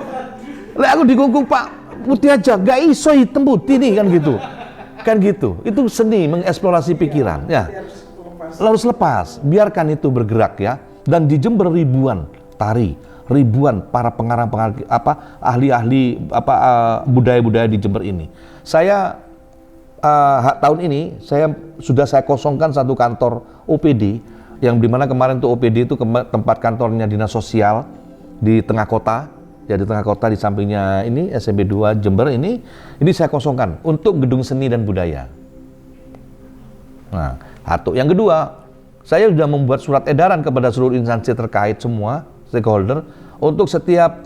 Lah aku dikungkung Pak putih aja, gak iso hitam putih nih kan gitu. Itu seni mengeksplorasi pikiran, ya. Harus lepas, biarkan itu bergerak ya. Dan di Jember ribuan tari, ribuan para pengarang ahli-ahli budaya-budaya di Jember ini. Saya tahun ini sudah saya kosongkan satu kantor OPD yang dimana kemarin tuh OPD itu tempat kantornya dinas sosial di tengah kota. Ya di tengah kota di sampingnya ini SMP 2 Jember ini saya kosongkan untuk gedung seni dan budaya. Nah, satu. Yang kedua, saya sudah membuat surat edaran kepada seluruh instansi terkait semua stakeholder untuk setiap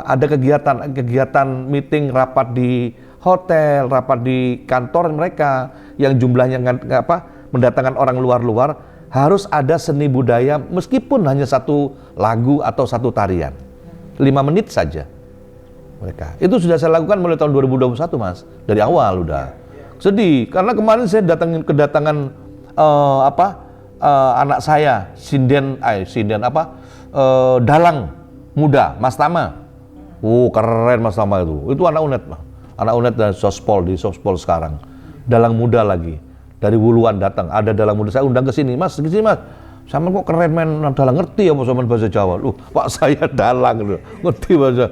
ada kegiatan meeting, rapat di hotel, rapat di kantor mereka yang jumlahnya mendatangkan orang luar-luar, harus ada seni budaya meskipun hanya satu lagu atau satu tarian 5 menit saja mereka. Itu sudah saya lakukan mulai tahun 2021 Mas, dari awal udah. Sedih karena kemarin saya kedatangan anak saya dalang muda Mas Tama. Keren Mas Tama itu anak UNED Mas. Anak UNED dan Sospol sekarang, dalang muda lagi. Dari Wuluan datang, ada dalang muda, saya undang ke sini, Mas, sama kok keren men, dalang ngerti apa sama bahasa Jawa? Pak saya dalang, ngerti bahasa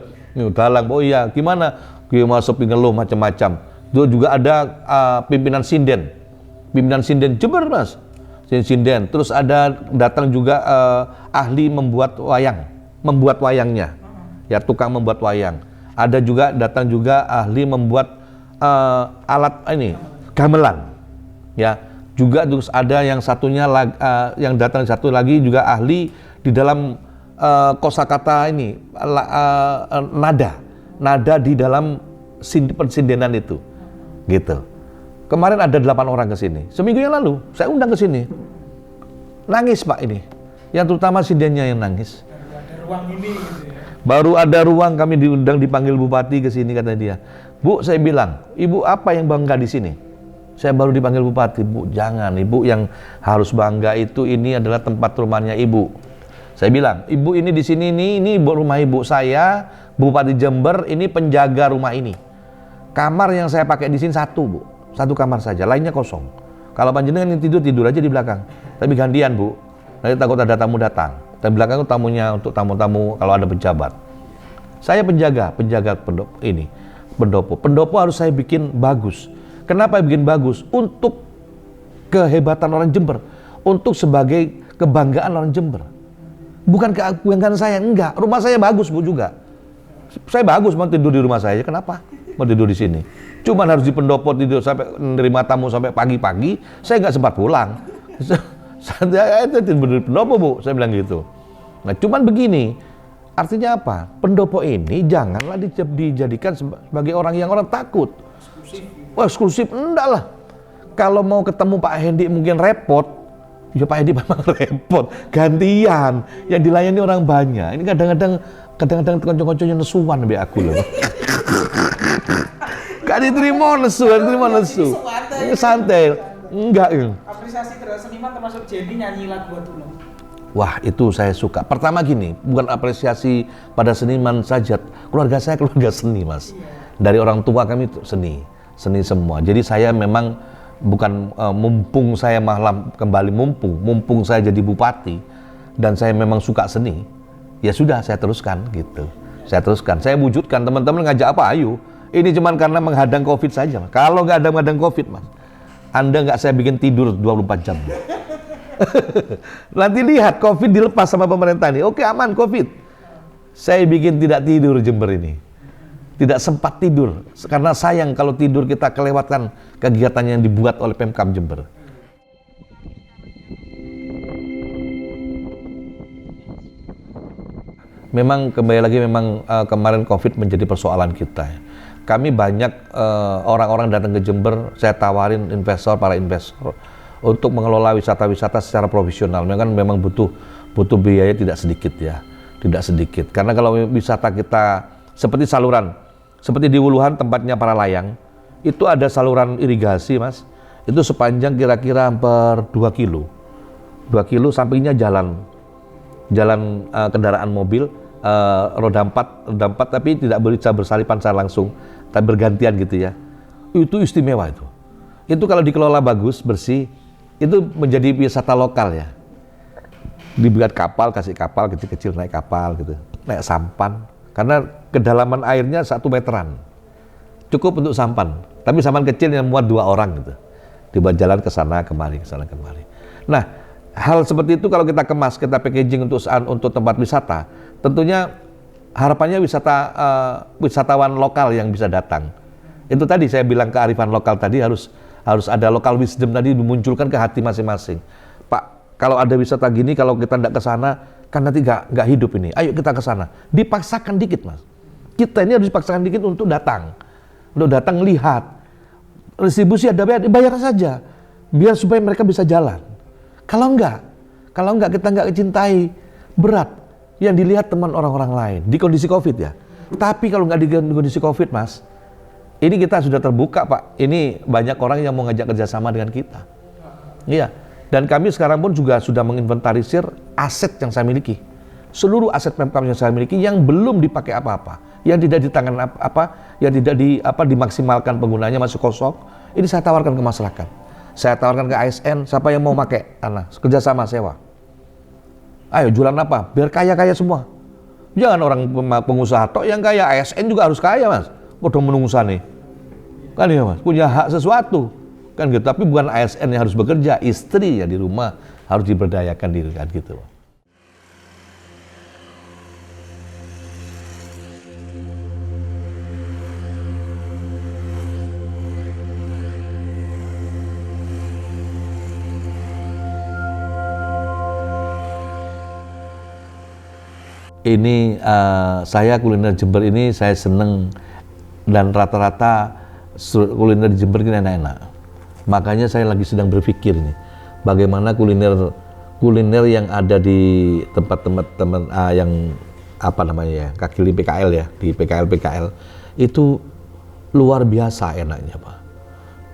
dalang. Oh iya, gimana sepingin lo macam-macam. Itu juga ada pimpinan sinden Jember Mas, sinden. Terus ada datang juga ahli membuat wayangnya, ya tukang membuat wayang. Ada juga datang juga ahli membuat alat gamelan. Ya, juga terus ada yang satunya yang datang satu lagi juga ahli di dalam kosakata nada di dalam persindenan itu, gitu. Kemarin ada 8 orang ke sini. Seminggu yang lalu saya undang ke sini. Nangis Pak ini, yang terutama sindennya yang nangis. Ada ruang ini gitu ya. Baru ada ruang kami dipanggil bupati ke sini kata dia. Bu, saya bilang, Ibu apa yang bangga di sini? Saya baru dipanggil bupati, Bu, jangan, Ibu yang harus bangga itu ini adalah tempat rumahnya Ibu. Saya bilang, Ibu ini di sini ini rumah Ibu, saya Bupati Jember ini penjaga rumah ini. Kamar yang saya pakai di sini satu kamar saja, lainnya kosong. Kalau panjenengan yang tidur aja di belakang. Tapi gantian Bu, nanti takut ada tamu datang. Dan belakang itu tamunya untuk tamu-tamu kalau ada pejabat. Saya penjaga pendopo. Pendopo harus saya bikin bagus. Kenapa bikin bagus? Untuk kehebatan orang Jember, untuk sebagai kebanggaan orang Jember. Bukan keagungan saya, enggak. Rumah saya bagus Bu juga. Saya bagus mau tidur di rumah saya, kenapa? Mau tidur di sini. Cuman harus di pendopo tidur sampai menerima tamu sampai pagi-pagi, saya nggak sempat pulang. Saya tidur di pendopo Bu, saya bilang gitu. Nah cuman begini, artinya apa? Pendopo ini janganlah dijadikan sebagai orang yang orang takut. Eksklusif, enggak lah. Kalau mau ketemu Pak Hendi mungkin repot. Ya Pak Hendi memang repot. Gantian. Yang dilayani orang banyak. Ini kadang-kadang konco-konconya nesuan lebih aku loh. Gak diterima nesu. Ini santai. Enggak. Apresiasi terhadap seniman termasuk Jenny nyanyi lagu buat ulang. Wah itu saya suka. Pertama gini, bukan apresiasi pada seniman saja. Keluarga saya keluarga seni Mas. Dari orang tua kami itu seni semua. Jadi saya memang bukan mumpung saya malah kembali mumpung saya jadi bupati dan saya memang suka seni, ya sudah saya teruskan gitu. Saya wujudkan. Teman-teman ngajak apa? Ayo. Ini cuman karena menghadang Covid saja. Mas. Kalau nggak ada menghadang Covid Mas, Anda nggak saya bikin tidur 24 jam. Nanti lihat COVID dilepas sama pemerintah ini. Oke, aman COVID. Saya bikin tidak tidur Jember ini. Tidak sempat tidur. Karena sayang kalau tidur kita kelewatan kegiatan yang dibuat oleh Pemkab Jember. Memang kembali lagi kemarin COVID menjadi persoalan kita. Kami banyak orang-orang datang ke Jember, saya tawarin para investor untuk mengelola wisata-wisata secara profesional. Memang butuh biaya tidak sedikit ya, tidak sedikit. Karena kalau wisata kita seperti saluran, seperti di Wuluhan tempatnya para layang, itu ada saluran irigasi mas, itu sepanjang kira-kira hampir 2 kilo. 2 kilo sampingnya jalan kendaraan mobil, roda 4 tapi tidak bisa bersalipan secara langsung, tapi bergantian gitu ya. Itu istimewa itu. Itu kalau dikelola bagus, bersih, itu menjadi wisata lokal ya. Dibuat kapal, kasih kapal kecil-kecil, naik kapal gitu, naik sampan. Karena kedalaman airnya 1 meteran. Cukup untuk sampan. Tapi sampan kecil yang muat 2 orang gitu. Dibuat jalan ke sana kemari, ke sana kemari. Nah, hal seperti itu kalau kita kemas, kita packaging untuk tempat wisata, tentunya harapannya wisatawan lokal yang bisa datang. Itu tadi saya bilang kearifan lokal tadi harus ada local wisdom tadi dimunculkan ke hati masing-masing. Pak, kalau ada wisata gini, kalau kita tidak ke sana, kan nanti nggak hidup ini. Ayo kita ke sana. Dipaksakan dikit, mas. Kita ini harus dipaksakan dikit untuk datang lihat. Distribusi ada bayar saja, biar supaya mereka bisa jalan. Kalau enggak kita nggak cintai, berat. Yang dilihat teman orang-orang lain di kondisi COVID ya. Tapi kalau nggak di kondisi COVID, mas, ini kita sudah terbuka, Pak. Ini banyak orang yang mau ngajak kerjasama dengan kita. Iya. Dan kami sekarang pun juga sudah menginventarisir aset yang saya miliki. Seluruh aset Pemkab yang saya miliki yang belum dipakai apa-apa, yang tidak di tangan yang tidak dimaksimalkan penggunanya, masih kosong. Ini saya tawarkan ke masyarakat. Saya tawarkan ke ASN, siapa yang mau pakai tanah, kerjasama sewa. Ayo jualan apa? Biar kaya-kaya semua. Jangan orang pengusaha tok yang kaya, ASN juga harus kaya, mas. Udah menungsa nih. Kan ya, mas, punya hak sesuatu. Kan gitu, tapi bukan ASN yang harus bekerja, istri ya di rumah harus diberdayakan diri kan gitu. Ini saya kuliner Jember ini saya seneng, dan rata-rata kuliner di Jember ini enak-enak. Makanya saya lagi sedang berpikir nih, bagaimana kuliner yang ada di tempat-tempat yang kaki lima PKL ya, di PKL itu luar biasa enaknya, Pak,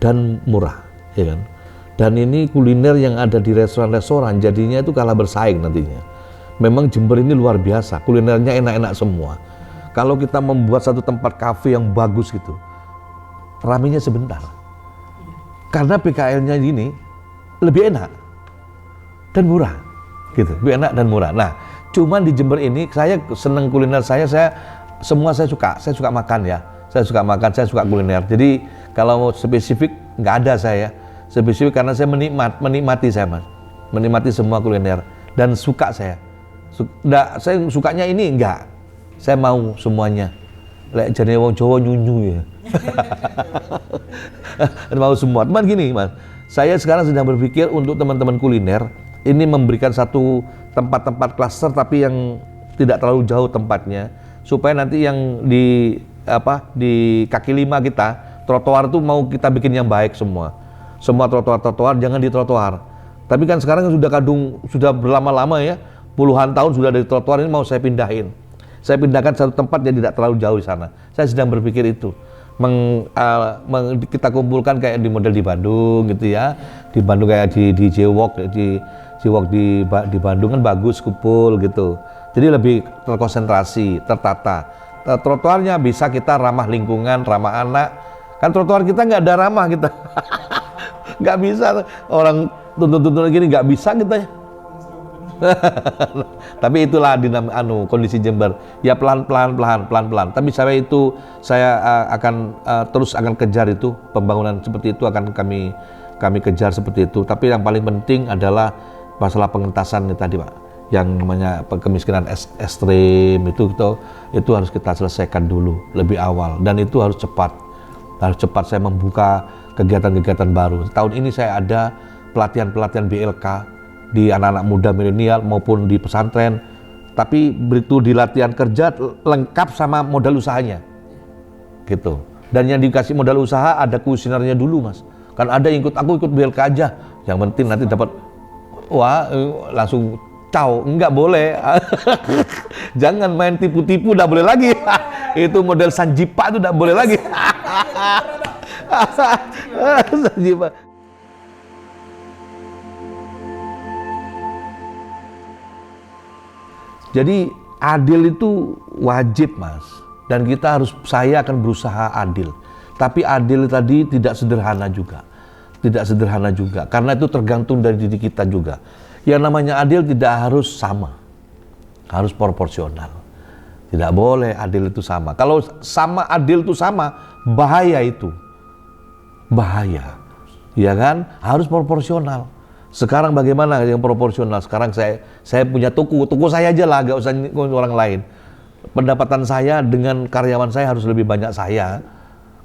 dan murah, ya kan? Dan ini kuliner yang ada di restoran-restoran jadinya itu kalah bersaing nantinya. Memang Jember ini luar biasa, kulinernya enak-enak semua. Kalau kita membuat satu tempat kafe yang bagus gitu, ramenya sebentar. Karena PKL-nya ini lebih enak dan murah, gitu. Lebih enak dan murah. Nah, cuman di Jember ini saya seneng kuliner saya suka makan ya. Saya suka kuliner. Jadi kalau mau spesifik nggak ada saya. Spesifik karena saya menikmati mas. Menikmati semua kuliner dan suka saya. Saya sukanya ini enggak. Saya mau semuanya. Lek jane wong Jawa nyunyu ya. Mau semua. Cuman gini, Mas. Saya sekarang sedang berpikir untuk teman-teman kuliner ini memberikan satu tempat-tempat klaster tapi yang tidak terlalu jauh tempatnya supaya nanti yang di kaki lima kita, trotoar itu mau kita bikin yang baik semua. Semua trotoar jangan di trotoar. Tapi kan sekarang sudah berlama-lama ya, puluhan tahun sudah dari trotoar ini mau saya pindahin. Saya pindahkan satu tempat yang tidak terlalu jauh di sana. Saya sedang berpikir itu. Kita kumpulkan kayak di model di Bandung gitu ya. Di Bandung kayak di J-Walk, di Bandung kan bagus, kumpul gitu. Jadi lebih terkonsentrasi, tertata. Trotoarnya bisa kita ramah lingkungan, ramah anak. Kan trotoar kita nggak ada ramah kita. Nggak bisa orang tuntun gini, nggak bisa kita ya. Tapi itulah kondisi Jember. Ya pelan-pelan. Tapi saya akan terus kejar itu, pembangunan seperti itu akan kami kami kejar seperti itu. Tapi yang paling penting adalah masalah pengentasan ini tadi Pak, yang namanya kemiskinan ekstrim itu harus kita selesaikan dulu lebih awal, dan itu harus cepat saya membuka kegiatan-kegiatan baru. Tahun ini saya ada pelatihan BLK di anak-anak muda milenial maupun di pesantren, tapi begitu di latihan kerja lengkap sama modal usahanya gitu. Dan yang dikasih modal usaha ada kuesionernya dulu Mas, kan ada yang aku ikut BLK aja, yang penting nanti dapat langsung caw, enggak boleh. Jangan main tipu-tipu, enggak boleh lagi. Itu model Sanjipa itu enggak boleh lagi. Sanjipa. Jadi adil itu wajib Mas, dan saya akan berusaha adil. Tapi adil tadi tidak sederhana juga, karena itu tergantung dari diri kita juga. Yang namanya adil tidak harus sama, harus proporsional. Tidak boleh adil itu sama. Kalau sama adil itu sama, bahaya itu. Bahaya. Ya kan? Harus proporsional. Sekarang bagaimana yang proporsional? Sekarang saya punya toko saya aja lah, gak usah orang lain. Pendapatan saya dengan karyawan saya harus lebih banyak saya.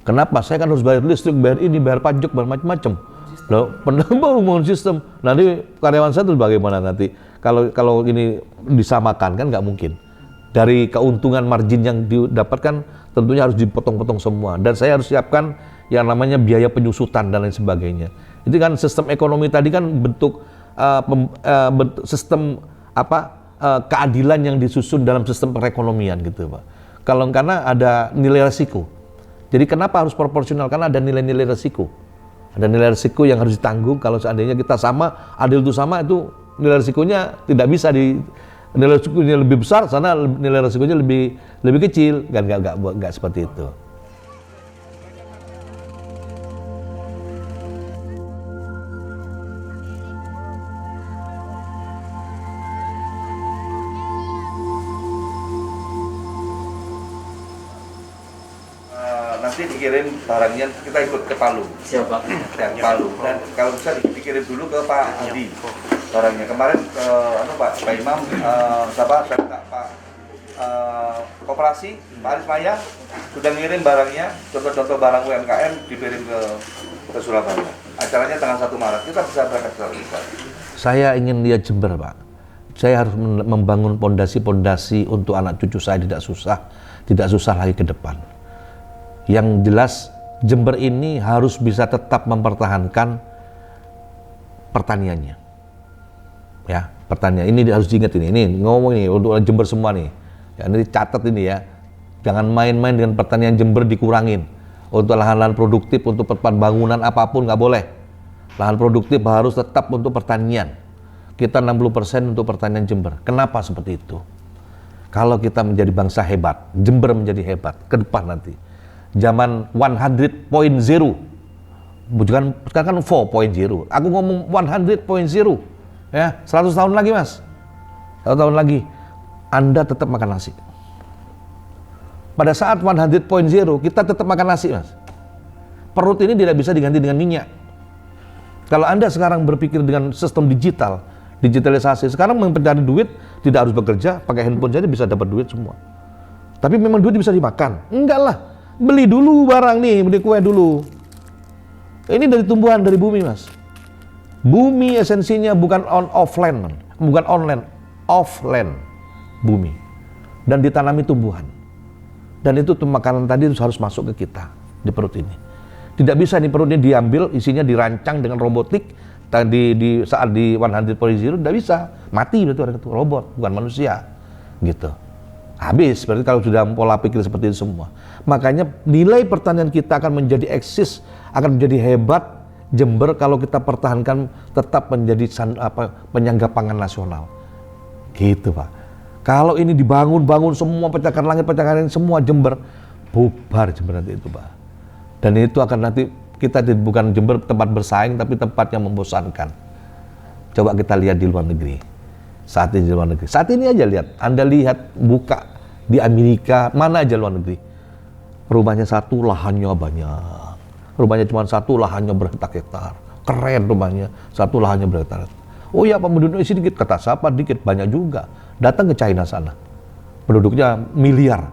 Kenapa? Saya kan harus bayar listrik, bayar ini, bayar pajak, bayar macam-macam. Loh, bangun sistem. Nanti karyawan saya itu bagaimana nanti? Kalau ini disamakan kan nggak mungkin. Dari keuntungan margin yang didapatkan tentunya harus dipotong-potong semua. Dan saya harus siapkan yang namanya biaya penyusutan dan lain sebagainya. Itu kan sistem ekonomi tadi kan bentuk sistem keadilan yang disusun dalam sistem perekonomian gitu Pak. Karena ada nilai resiko. Jadi kenapa harus proporsional? Karena ada nilai-nilai resiko. Ada nilai risiko yang harus ditanggung. Kalau seandainya kita sama, adil itu sama, itu nilai risikonya tidak bisa nilai risikonya lebih besar, sana nilai risikonya lebih kecil, kan nggak seperti itu. Nanti dikirim barangnya, kita ikut ke Palu. Siapa? Ya, Palu. Dan kalau bisa dikirim dulu ke Pak Adi barangnya. Kemarin ke Pak Imam, Pak Koperasi, Pak Aris Maya sudah ngirim barangnya, contoh-contoh barang UMKM dikirim ke Surabaya. Acaranya tanggal 1 Maret, kita bisa berangkat ke Surabaya. Saya ingin lihat Jember Pak. Saya harus membangun pondasi-pondasi untuk anak cucu saya tidak susah lagi ke depan. Yang jelas Jember ini harus bisa tetap mempertahankan pertaniannya. Ya, pertanian ini harus diingat ini ngomong ini untuk Jember semua nih. Ya, ini catat ini ya. Jangan main-main dengan pertanian Jember, dikurangin. Untuk lahan-lahan produktif, untuk bangunan apapun nggak boleh. Lahan produktif harus tetap untuk pertanian. Kita 60% untuk pertanian Jember. Kenapa seperti itu? Kalau kita menjadi bangsa hebat, Jember menjadi hebat ke depan nanti. Zaman 100.0, bukan sekarang kan 4.0. Aku ngomong 100.0 ya, 100 tahun lagi Mas. 100 tahun lagi Anda tetap makan nasi. Pada saat 100.0 kita tetap makan nasi Mas. Perut ini tidak bisa diganti dengan minyak. Kalau Anda sekarang berpikir dengan sistem digitalisasi, sekarang mencari duit tidak harus bekerja, pakai handphone saja bisa dapat duit semua. Tapi memang duit bisa dimakan? Enggak lah. Beli dulu barang nih, beli kue dulu. Ini dari tumbuhan, dari bumi Mas. Bumi esensinya bukan offline, bukan online, offline bumi. Dan ditanami tumbuhan. Dan itu makanan tadi harus masuk ke kita di perut ini. Tidak bisa nih perut ini diambil, isinya dirancang dengan robotik. Saat di 100.0 tidak bisa, mati berarti orang itu robot, bukan manusia, gitu. Habis, berarti kalau sudah pola pikir seperti itu semua. Makanya nilai pertanian kita akan menjadi eksis, akan menjadi hebat Jember kalau kita pertahankan tetap menjadi penyangga pangan nasional. Gitu Pak. Kalau ini dibangun semua, pecahkan langit, pecahkan langit, semua Jember, bubar Jember nanti itu Pak. Dan itu akan nanti kita bukan Jember tempat bersaing, tapi tempat yang membosankan. Coba kita lihat di luar negeri. Saat ini di luar negeri. Saat ini aja lihat. Anda lihat buka di Amerika, mana aja luar negeri. Rumahnya satu, lahannya banyak. Rumahnya cuma satu, lahannya berhektar-hektar. keren rumahnya, satu lahannya berhektar. Oh ya, penduduknya sedikit, kata siapa dikit, banyak juga. Datang ke China sana, penduduknya miliar,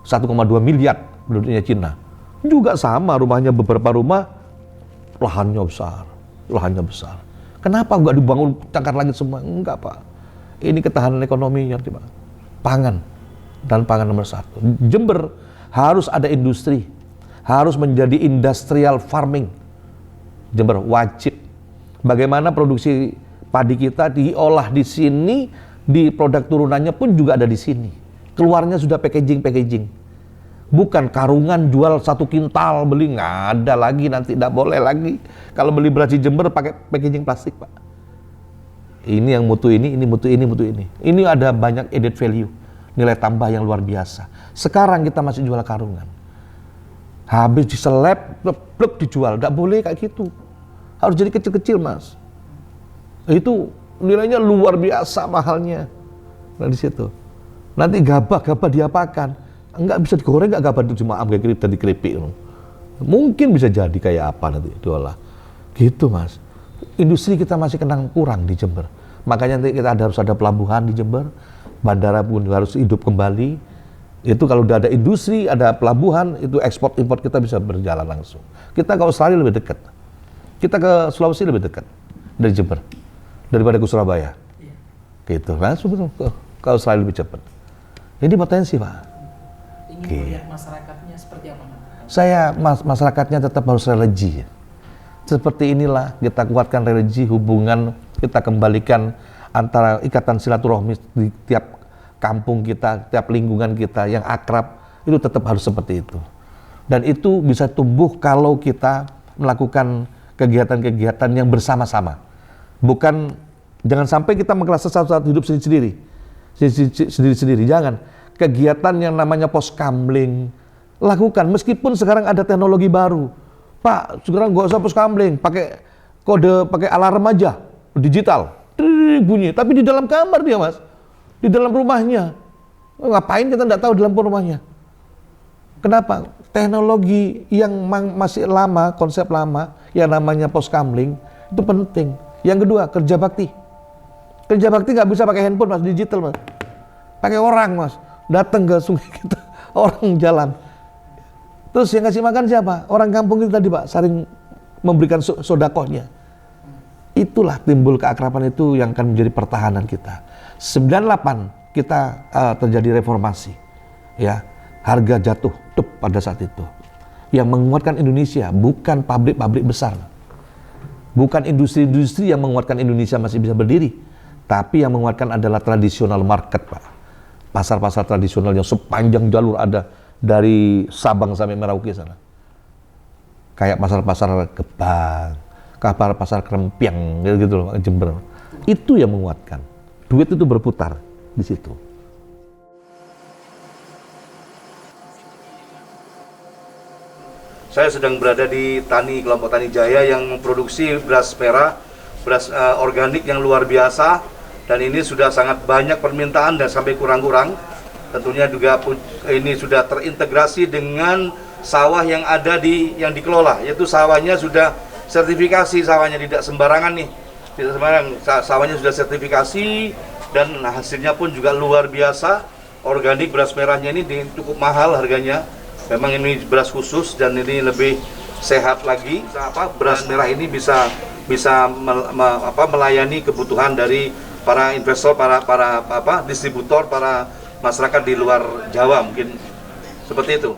1,2 miliar penduduknya Cina. Juga sama, rumahnya beberapa rumah, lahannya besar. Kenapa nggak dibangun cakar langit semua? Enggak, Pak. Ini ketahanan ekonominya, Pak. Pangan, dan pangan nomor 1. Jember harus ada industri, harus menjadi industrial farming. Jember wajib. Bagaimana produksi padi kita diolah di sini, di produk turunannya pun juga ada di sini. Keluarnya sudah packaging. Bukan karungan jual 1 kintal, beli nggak ada lagi, nanti tidak boleh lagi. Kalau beli beras di Jember pakai packaging plastik, Pak. Ini yang mutu ini mutu ini. Ini ada banyak added value, nilai tambah yang luar biasa. Sekarang kita masih jual karungan. Habis diseleb, plek dijual, tidak boleh kayak gitu. Harus jadi kecil-kecil, Mas. Itu nilainya luar biasa mahalnya. Nah di situ. Nanti gabah diapakan? Enggak bisa digoreng, enggak gabah itu cuma ambil dan dikeripik. Mungkin bisa jadi kayak apa nanti diolah. Gitu, Mas. Industri kita masih kurang di Jember. Makanya nanti kita harus ada pelabuhan di Jember, bandara pun harus hidup kembali. Itu kalau udah ada industri, ada pelabuhan, itu ekspor impor kita bisa berjalan langsung. Kita ke Australia lebih dekat. Kita ke Sulawesi lebih dekat dari Jember daripada ke Surabaya. Gitu, langsung ke Australia lebih cepat. Ini potensi, Pak. Ingin melihat masyarakatnya seperti apa? Saya masyarakatnya tetap harus religi. Seperti inilah kita kuatkan religi, hubungan kita kembalikan antara ikatan silaturahmi di tiap kampung kita, tiap lingkungan kita yang akrab, itu tetap harus seperti itu. Dan itu bisa tumbuh kalau kita melakukan kegiatan-kegiatan yang bersama-sama. Bukan, jangan sampai kita merasa satu-satu hidup sendiri-sendiri, jangan. Kegiatan yang namanya poskamling, lakukan. Meskipun sekarang ada teknologi baru. Pak, sekarang nggak usah poskamling, pakai kode, pakai alarm aja, digital. Bunyi, tapi di dalam kamar dia, Mas. Di dalam rumahnya. Ngapain kita nggak tahu di dalam rumahnya. Kenapa? Teknologi yang masih lama, konsep lama, yang namanya poskamling, itu penting. Yang kedua, kerja bakti. Kerja bakti nggak bisa pakai handphone, Mas, digital, Mas. Pakai orang, Mas. Datang ke sungai kita, orang jalan. Terus yang ngasih makan siapa? Orang kampung kita tadi, Pak, saling memberikan sodakohnya. Itulah timbul keakraban itu yang akan menjadi pertahanan kita. 98 kita terjadi reformasi, ya, harga jatuh pada saat itu. Yang menguatkan Indonesia bukan pabrik-pabrik besar, bukan industri-industri yang menguatkan Indonesia masih bisa berdiri, tapi yang menguatkan adalah tradisional market, Pak. Pasar-pasar tradisional yang sepanjang jalur ada dari Sabang sampai Merauke sana. Kayak pasar-pasar Gebang, pasar Krempiang, gitu loh, Jember. Itu yang menguatkan. Duit itu berputar di situ. Saya sedang berada di kelompok Tani Jaya yang memproduksi beras merah, beras organik yang luar biasa. Dan ini sudah sangat banyak permintaan dan sampai kurang-kurang. Tentunya juga ini sudah terintegrasi dengan sawah yang ada yang dikelola, yaitu sawahnya sudah sertifikasi, sawahnya tidak sembarangan nih. Tidak sembarang, sawahnya sudah sertifikasi dan hasilnya pun juga luar biasa. Organik beras merahnya ini cukup mahal harganya. Memang ini beras khusus dan ini lebih sehat lagi. Beras merah ini bisa melayani kebutuhan dari para investor, para distributor, para masyarakat di luar Jawa mungkin seperti itu.